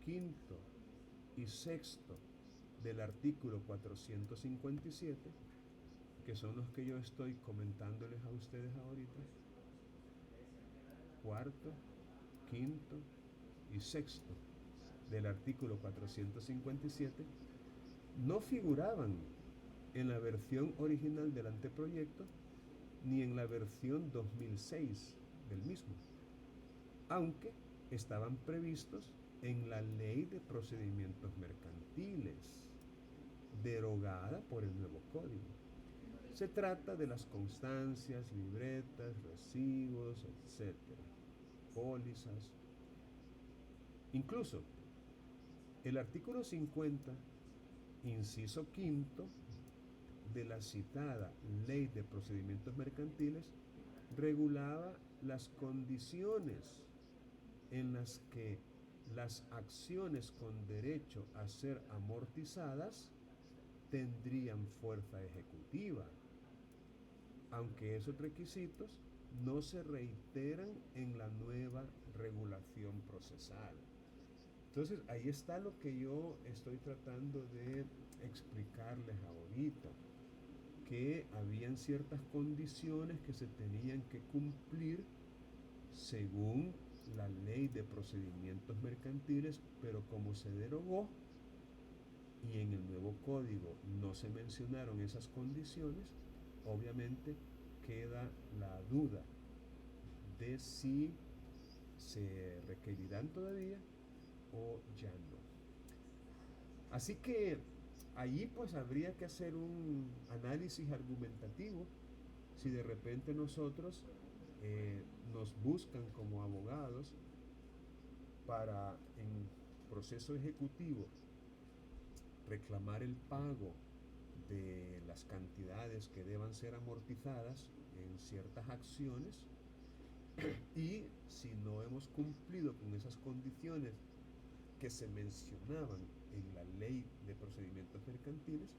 quinto y sexto del artículo 457, que son los que yo estoy comentándoles a ustedes ahorita, cuarto, quinto y sexto del artículo 457, no figuraban en la versión original del anteproyecto ni en la versión 2006 del mismo, aunque estaban previstos en la Ley de Procedimientos Mercantiles, derogada por el nuevo código. Se trata de las constancias, libretas, recibos, etc., pólizas. Incluso el artículo 50, inciso quinto, de la citada Ley de Procedimientos Mercantiles regulaba las condiciones en las que las acciones con derecho a ser amortizadas tendrían fuerza ejecutiva, aunque esos requisitos no se reiteran en la nueva regulación procesal. Entonces, ahí está lo que yo estoy tratando de explicarles ahorita, que habían ciertas condiciones que se tenían que cumplir según la Ley de Procedimientos Mercantiles, pero como se derogó y en el nuevo código no se mencionaron esas condiciones, obviamente queda la duda de si se requerirán todavía o ya no. Así que allí pues habría que hacer un análisis argumentativo si de repente nosotros nos buscan como abogados para en proceso ejecutivo reclamar el pago de las cantidades que deban ser amortizadas en ciertas acciones y si no hemos cumplido con esas condiciones que se mencionaban en la Ley de Procedimientos Mercantiles,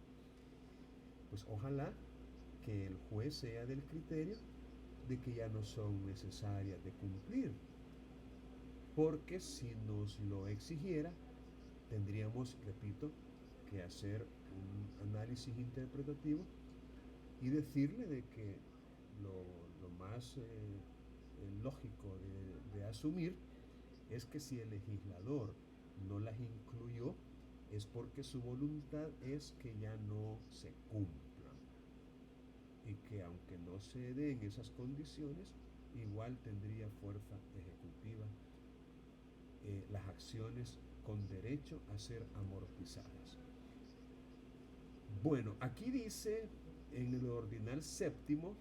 pues ojalá que el juez sea del criterio de que ya no son necesarias de cumplir, porque si nos lo exigiera, tendríamos, repito, que hacer un análisis interpretativo y decirle de que lo más lógico de asumir es que si el legislador no las incluyó, es porque su voluntad es que ya no se cumplan. y que aunque no se den esas condiciones, igual tendría fuerza ejecutiva las acciones con derecho a ser amortizadas. Bueno, aquí dice en el ordinal séptimo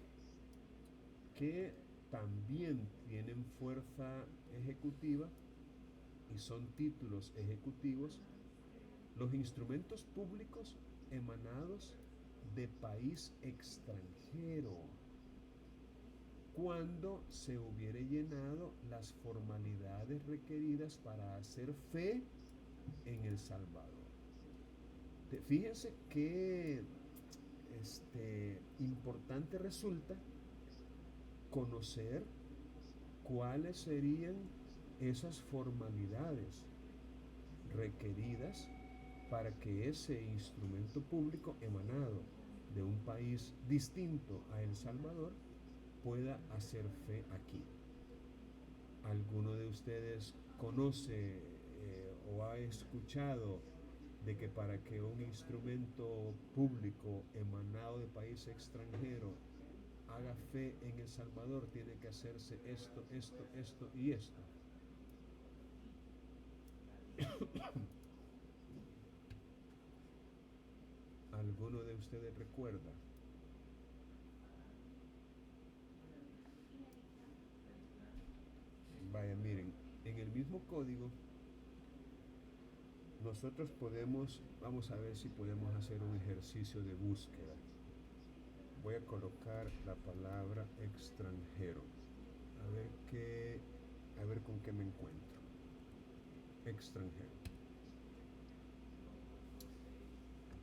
que también tienen fuerza ejecutiva y son títulos ejecutivos los instrumentos públicos emanados de país extranjero, cuando se hubiere llenado las formalidades requeridas para hacer fe en El Salvador. Fíjense qué importante resulta conocer cuáles serían esas formalidades requeridas para que ese instrumento público emanado de un país distinto a El Salvador pueda hacer fe aquí. ¿Alguno de ustedes conoce o ha escuchado de que para que un instrumento público emanado de país extranjero haga fe en El Salvador tiene que hacerse esto, esto, esto y esto? ¿Alguno de ustedes recuerda? Vaya, miren, en el mismo código nosotros podemos, vamos a ver si podemos hacer un ejercicio de búsqueda. Voy a colocar la palabra extranjero. A ver con qué me encuentro. Extranjero.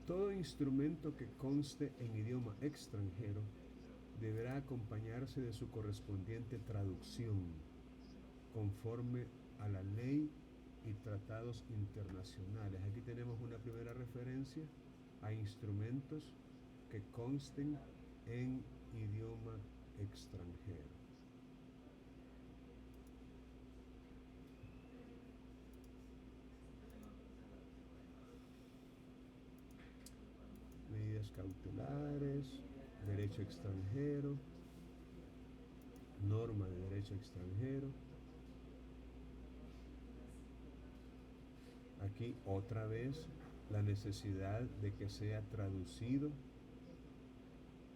Todo instrumento que conste en idioma extranjero deberá acompañarse de su correspondiente traducción, conforme a la ley y tratados internacionales. Aquí tenemos una primera referencia a instrumentos que consten en idioma extranjero. Medidas cautelares, derecho extranjero, norma de derecho extranjero. Aquí otra vez la necesidad de que sea traducido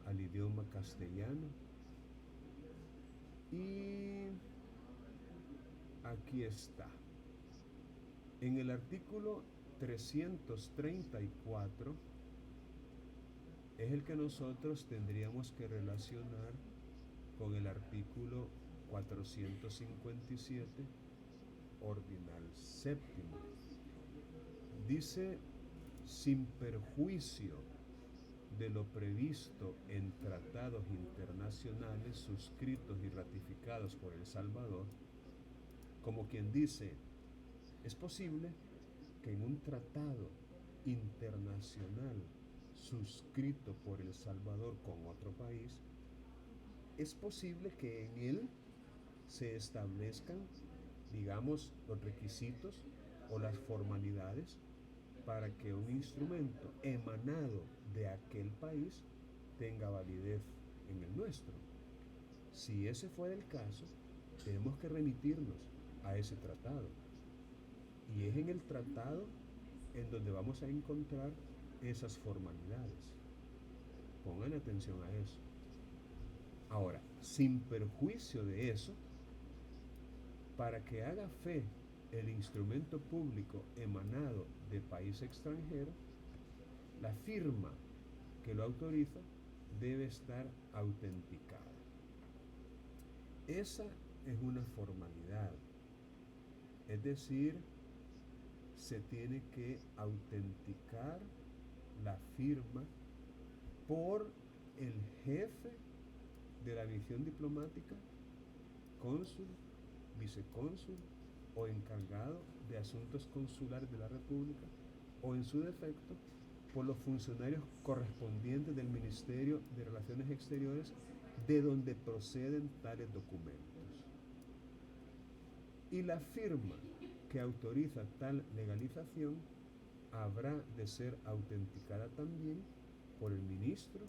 al idioma castellano. Y aquí está. En el artículo 334 es el que nosotros tendríamos que relacionar con el artículo 457, ordinal séptimo. Dice, sin perjuicio de lo previsto en tratados internacionales suscritos y ratificados por El Salvador, como quien dice, es posible que en un tratado internacional suscrito por El Salvador con otro país, es posible que en él se establezcan, digamos, los requisitos o las formalidades para que un instrumento emanado de aquel país tenga validez en el nuestro. Si ese fuera el caso, tenemos que remitirnos a ese tratado. Y es en el tratado en donde vamos a encontrar esas formalidades. Pongan atención a eso. Ahora, sin perjuicio de eso, para que haga fe el instrumento público emanado de país extranjero, la firma que lo autoriza debe estar autenticada. Esa es una formalidad, es decir, se tiene que autenticar la firma por el jefe de la misión diplomática, cónsul, vicecónsul o encargado de asuntos consulares de la República, o en su defecto por los funcionarios correspondientes del Ministerio de Relaciones Exteriores de donde proceden tales documentos. Y la firma que autoriza tal legalización habrá de ser autenticada también por el ministro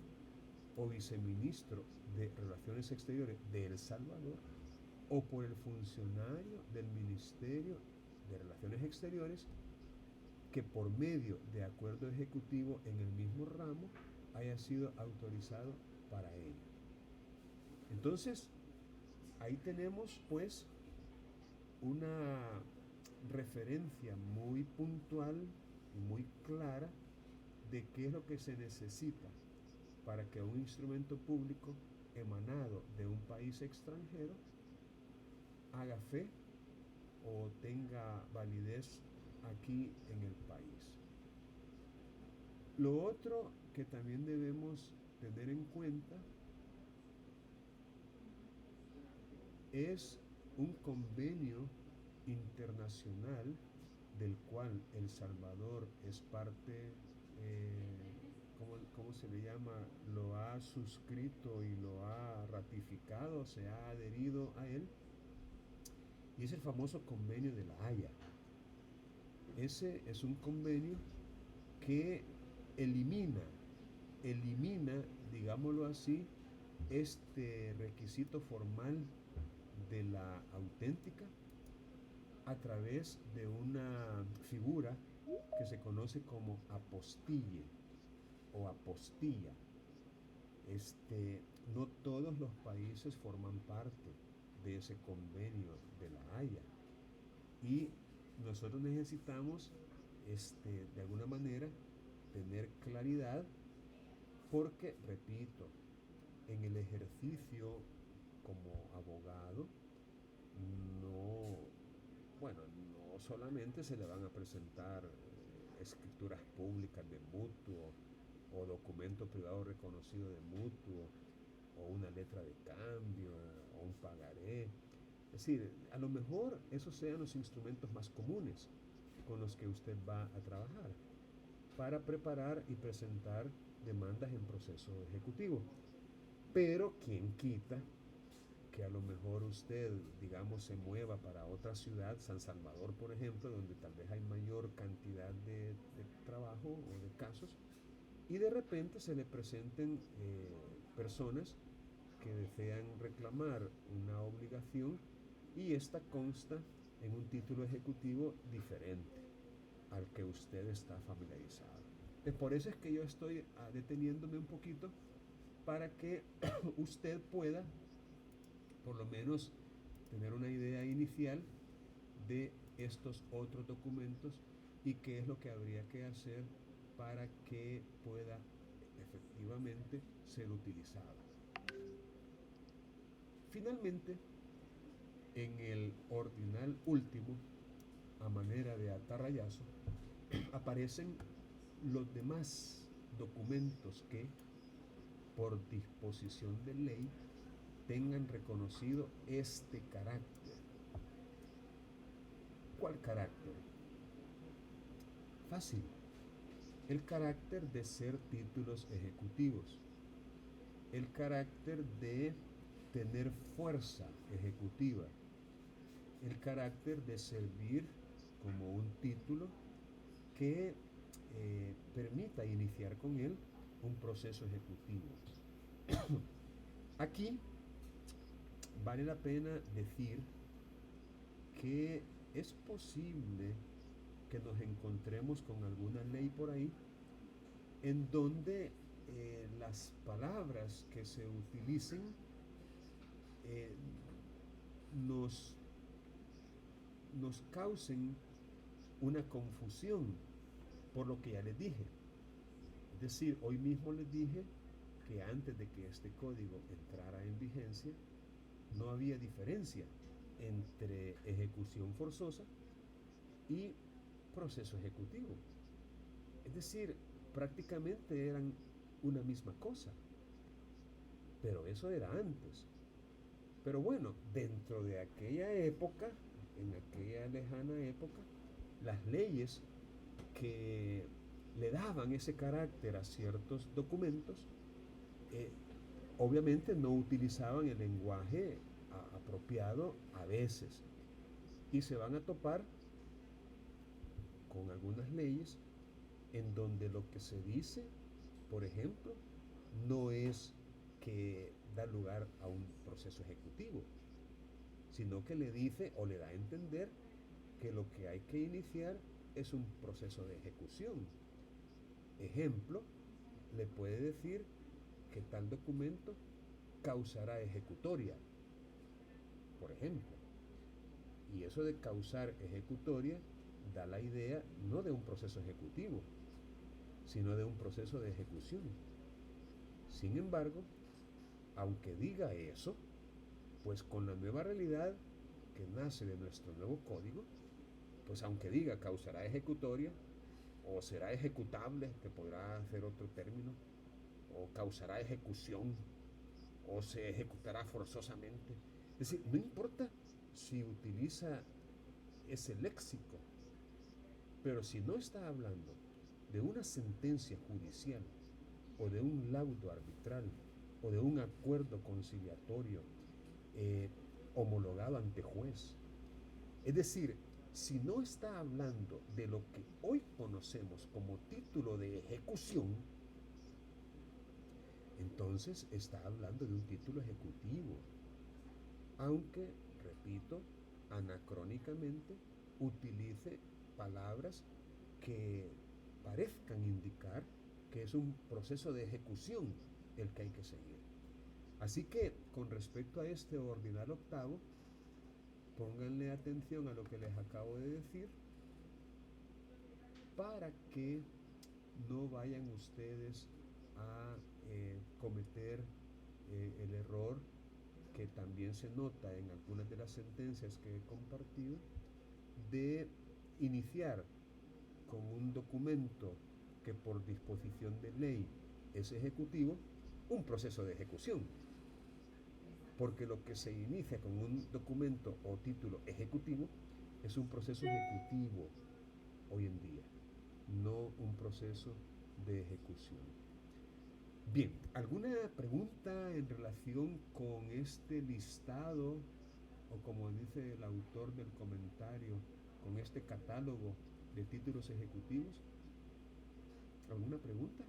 o viceministro de Relaciones Exteriores de El Salvador, o por el funcionario del Ministerio de Relaciones Exteriores que por medio de acuerdo ejecutivo en el mismo ramo haya sido autorizado para ello. Entonces, ahí tenemos pues una referencia muy puntual y muy clara de qué es lo que se necesita para que un instrumento público emanado de un país extranjero haga fe o tenga validez aquí en el país. Lo otro que también debemos tener en cuenta es un convenio internacional del cual El Salvador es parte, ¿cómo se le llama? Lo ha suscrito y lo ha ratificado, se ha adherido a él, y es el famoso convenio de La Haya. Ese es un convenio que elimina, digámoslo así, este requisito formal de la auténtica a través de una figura que se conoce como apostille o apostilla. No todos los países forman parte de ese convenio de La Haya y nosotros necesitamos de alguna manera tener claridad porque, repito, en el ejercicio como abogado no solamente se le van a presentar escrituras públicas de mutuo o documento privado reconocido de mutuo o una letra de cambio o un pagaré. Es decir, a lo mejor esos sean los instrumentos más comunes con los que usted va a trabajar para preparar y presentar demandas en proceso ejecutivo. Pero ¿quién quita que a lo mejor usted, digamos, se mueva para otra ciudad, San Salvador, por ejemplo, donde tal vez hay mayor cantidad de trabajo o de casos, y de repente se le presenten personas que desean reclamar una obligación y esta consta en un título ejecutivo diferente al que usted está familiarizado. Entonces, por eso es que yo estoy deteniéndome un poquito para que usted pueda por lo menos tener una idea inicial de estos otros documentos y qué es lo que habría que hacer para que pueda efectivamente ser utilizado. Finalmente, en el ordinal último, a manera de atarrayazo, aparecen los demás documentos que, por disposición de ley, tengan reconocido este carácter. ¿Cuál carácter? Fácil. El carácter de ser títulos ejecutivos. El carácter de tener fuerza ejecutiva. El carácter de servir como un título que permita iniciar con él un proceso ejecutivo. Aquí vale la pena decir que es posible que nos encontremos con alguna ley por ahí en donde las palabras que se utilicen nos causen una confusión por lo que ya les dije. Es decir, hoy mismo les dije que antes de que este código entrara en vigencia, no había diferencia entre ejecución forzosa y proceso ejecutivo. Es decir, prácticamente eran una misma cosa. Pero eso era antes. Pero bueno, dentro de aquella época, en aquella lejana época, las leyes que le daban ese carácter a ciertos documentos, obviamente no utilizaban el lenguaje apropiado a veces y se van a topar con algunas leyes en donde lo que se dice, por ejemplo, no es que da lugar a un proceso ejecutivo, sino que le dice o le da a entender que lo que hay que iniciar es un proceso de ejecución. Ejemplo, le puede decir que tal documento causará ejecutoria, por ejemplo. Y eso de causar ejecutoria da la idea no de un proceso ejecutivo, sino de un proceso de ejecución. Sin embargo, aunque diga eso, pues con la nueva realidad que nace de nuestro nuevo código, pues aunque diga causará ejecutoria, o será ejecutable, que podrá ser otro término, o causará ejecución, o se ejecutará forzosamente. Es decir, no importa si utiliza ese léxico, pero si no está hablando de una sentencia judicial, o de un laudo arbitral, o de un acuerdo conciliatorio homologado ante juez, es decir, si no está hablando de lo que hoy conocemos como título de ejecución, entonces está hablando de un título ejecutivo, aunque, repito, anacrónicamente utilice palabras que parezcan indicar que es un proceso de ejecución el que hay que seguir. Así que, con respecto a este ordinal octavo, pónganle atención a lo que les acabo de decir para que no vayan ustedes a cometer el error que también se nota en algunas de las sentencias que he compartido, de iniciar con un documento que por disposición de ley es ejecutivo, un proceso de ejecución. Porque lo que se inicia con un documento o título ejecutivo es un proceso ejecutivo hoy en día, no un proceso de ejecución. Bien, ¿alguna pregunta en relación con este listado, o como dice el autor del comentario, con este catálogo de títulos ejecutivos? ¿Alguna pregunta?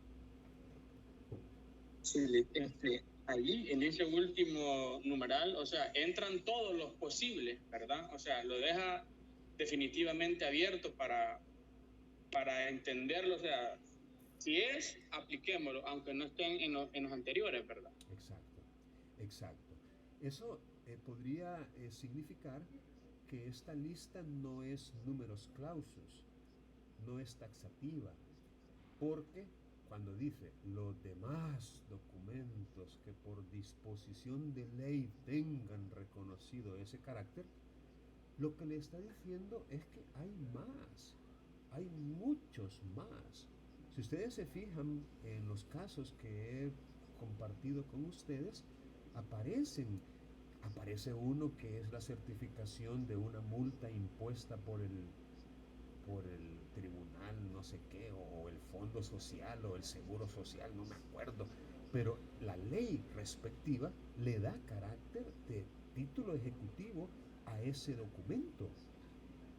Sí, allí en ese último numeral, o sea, entran todos los posibles, ¿verdad? O sea, lo deja definitivamente abierto para entenderlo, o sea, si es, apliquémoslo, aunque no estén en los anteriores, ¿verdad? Exacto, exacto. Eso podría significar que esta lista no es numerus clausus, no es taxativa, porque cuando dice los demás documentos que por disposición de ley tengan reconocido ese carácter, lo que le está diciendo es que hay más, hay muchos más. Si ustedes se fijan en los casos que he compartido con ustedes, aparece uno que es la certificación de una multa impuesta por el tribunal no sé qué, o el fondo social o el seguro social, no me acuerdo, pero la ley respectiva le da carácter de título ejecutivo a ese documento.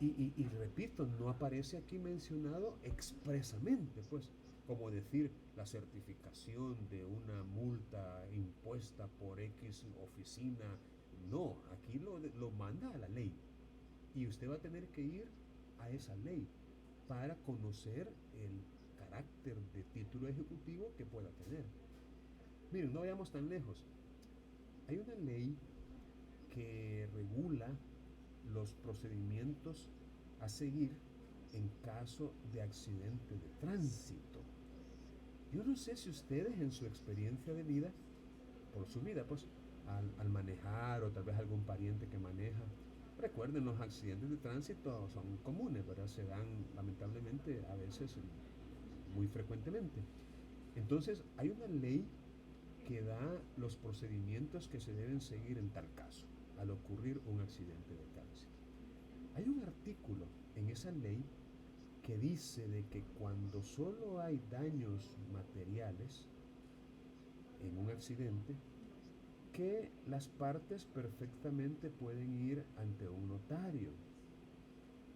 Y repito, no aparece aquí mencionado expresamente, pues, como decir la certificación de una multa impuesta por X oficina. No, aquí lo manda a la ley. Y usted va a tener que ir a esa ley para conocer el carácter de título ejecutivo que pueda tener. Miren, no vayamos tan lejos. Hay una ley que regula los procedimientos a seguir en caso de accidente de tránsito. Yo no sé si ustedes en su experiencia de vida, por su vida, pues, al manejar, o tal vez algún pariente que maneja, recuerden, los accidentes de tránsito son comunes, ¿verdad? Se dan lamentablemente a veces muy frecuentemente. Entonces, hay una ley que da los procedimientos que se deben seguir en tal caso, al ocurrir un accidente de tránsito. Hay un artículo en esa ley que dice de que cuando solo hay daños materiales en un accidente, que las partes perfectamente pueden ir ante un notario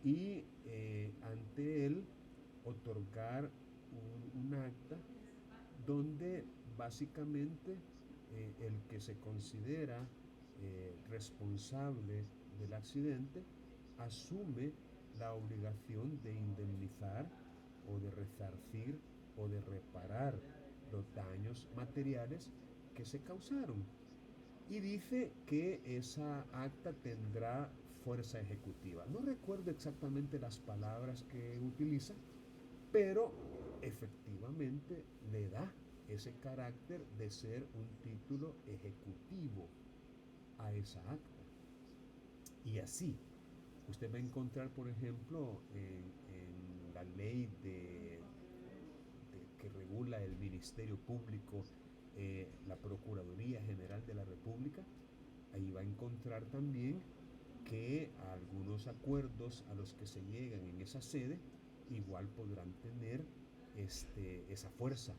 y ante él otorgar un acta donde básicamente el que se considera responsable del accidente asume la obligación de indemnizar o de resarcir o de reparar los daños materiales que se causaron. Y dice que esa acta tendrá fuerza ejecutiva. No recuerdo exactamente las palabras que utiliza, pero efectivamente le da ese carácter de ser un título ejecutivo a esa acta. Y así, usted va a encontrar, por ejemplo, en la ley que regula el Ministerio Público, la Procuraduría General de la República, ahí va a encontrar también que algunos acuerdos a los que se llegan en esa sede igual podrán tener esa fuerza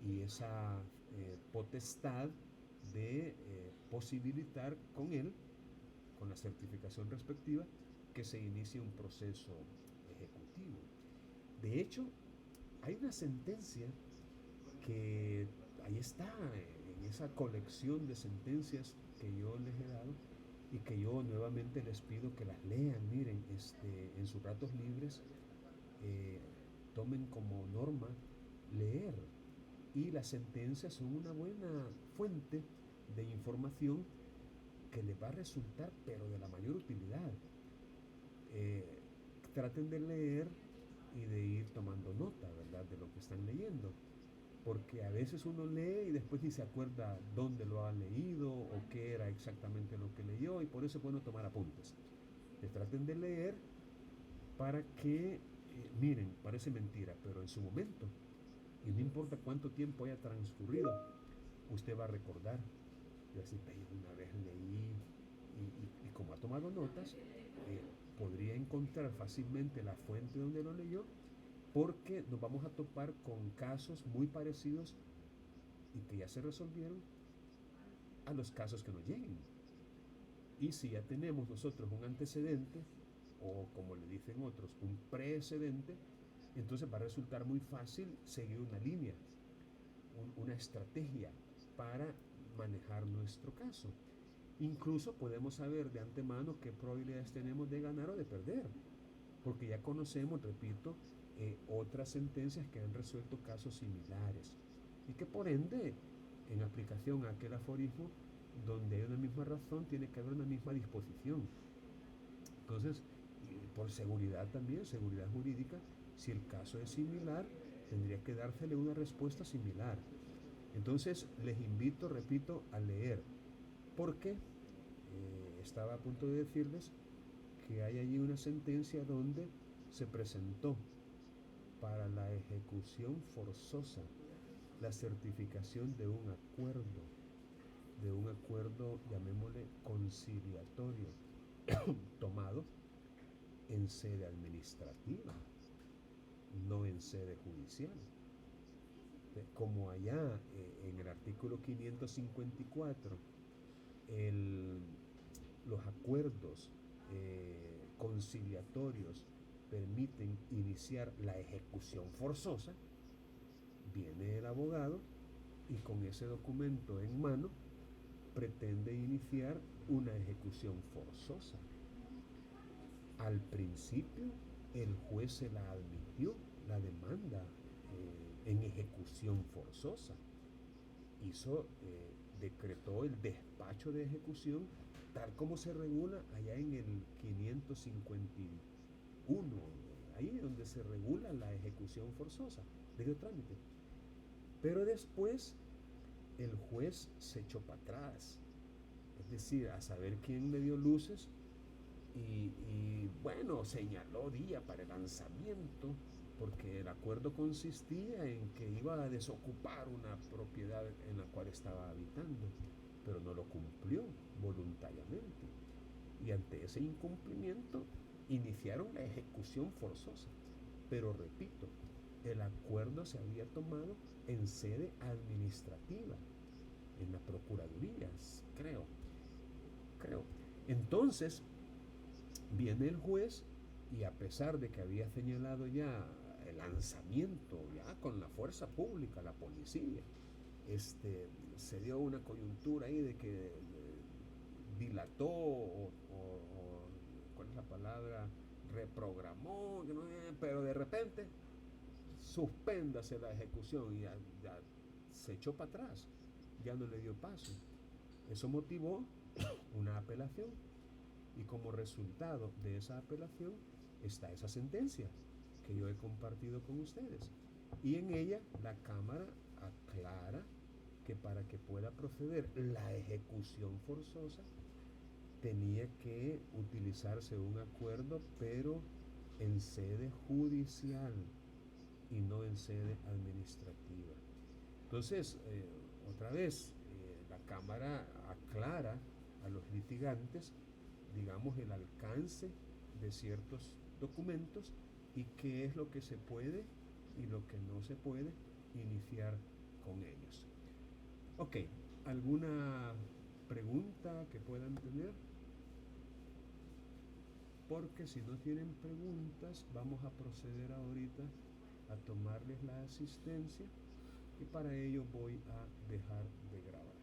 y esa potestad de posibilitar con él, con la certificación respectiva, que se inicie un proceso ejecutivo. De hecho, hay una sentencia que ahí está, en esa colección de sentencias que yo les he dado y que yo nuevamente les pido que las lean. Miren, en sus ratos libres tomen como norma leer, y las sentencias son una buena fuente de información que les va a resultar pero de la mayor utilidad. Traten de leer y de ir tomando nota, ¿verdad?, de lo que están leyendo, porque a veces uno lee y después ni se acuerda dónde lo ha leído o qué era exactamente lo que leyó, y por eso es bueno tomar apuntes. Traten de leer para que, miren, parece mentira, pero en su momento, y no importa cuánto tiempo haya transcurrido, usted va a recordar, y va a decir, una vez leí, y como ha tomado notas, podría encontrar fácilmente la fuente donde lo leyó, porque nos vamos a topar con casos muy parecidos y que ya se resolvieron a los casos que nos lleguen. Y si ya tenemos nosotros un antecedente, o como le dicen otros, un precedente, entonces va a resultar muy fácil seguir una línea, una estrategia para manejar nuestro caso. Incluso podemos saber de antemano qué probabilidades tenemos de ganar o de perder, porque ya conocemos, repito, otras sentencias que han resuelto casos similares, y que por ende, en aplicación a aquel aforismo, donde hay una misma razón, tiene que haber una misma disposición. Entonces, por seguridad también, seguridad jurídica, si el caso es similar, tendría que dársele una respuesta similar. Entonces, les invito, repito, a leer, porque estaba a punto de decirles que hay allí una sentencia donde se presentó para la ejecución forzosa la certificación de un acuerdo, llamémosle conciliatorio, tomado en sede administrativa, no en sede judicial. Como allá en el artículo 554, los acuerdos conciliatorios permiten iniciar la ejecución forzosa, viene el abogado y con ese documento en mano pretende iniciar una ejecución forzosa. Al principio el juez se la admitió, la demanda en ejecución forzosa. Decretó el despacho de ejecución tal como se regula allá en el 551, ahí donde se regula la ejecución forzosa, debió trámite. Pero después el juez se echó para atrás, es decir, a saber quién le dio luces, y bueno, señaló día para el lanzamiento, porque el acuerdo consistía en que iba a desocupar una propiedad en la cual estaba habitando, pero no lo cumplió voluntariamente, y ante ese incumplimiento iniciaron la ejecución forzosa. Pero repito, el acuerdo se había tomado en sede administrativa, en la Procuraduría, creo. Entonces viene el juez, y a pesar de que había señalado ya el lanzamiento, ya con la fuerza pública, la policía, se dio una coyuntura ahí de que dilató ¿cuál es la palabra? Reprogramó, que no, pero de repente suspéndase la ejecución y ya se echó para atrás, ya no le dio paso. Eso motivó una apelación y como resultado de esa apelación está esa sentencia que yo he compartido con ustedes, y en ella la Cámara aclara que para que pueda proceder la ejecución forzosa tenía que utilizarse un acuerdo, pero en sede judicial y no en sede administrativa. Entonces, otra vez, la Cámara aclara a los litigantes, digamos, el alcance de ciertos documentos y qué es lo que se puede y lo que no se puede iniciar con ellos. Ok, ¿alguna pregunta que puedan tener? Porque si no tienen preguntas, vamos a proceder ahorita a tomarles la asistencia y para ello voy a dejar de grabar.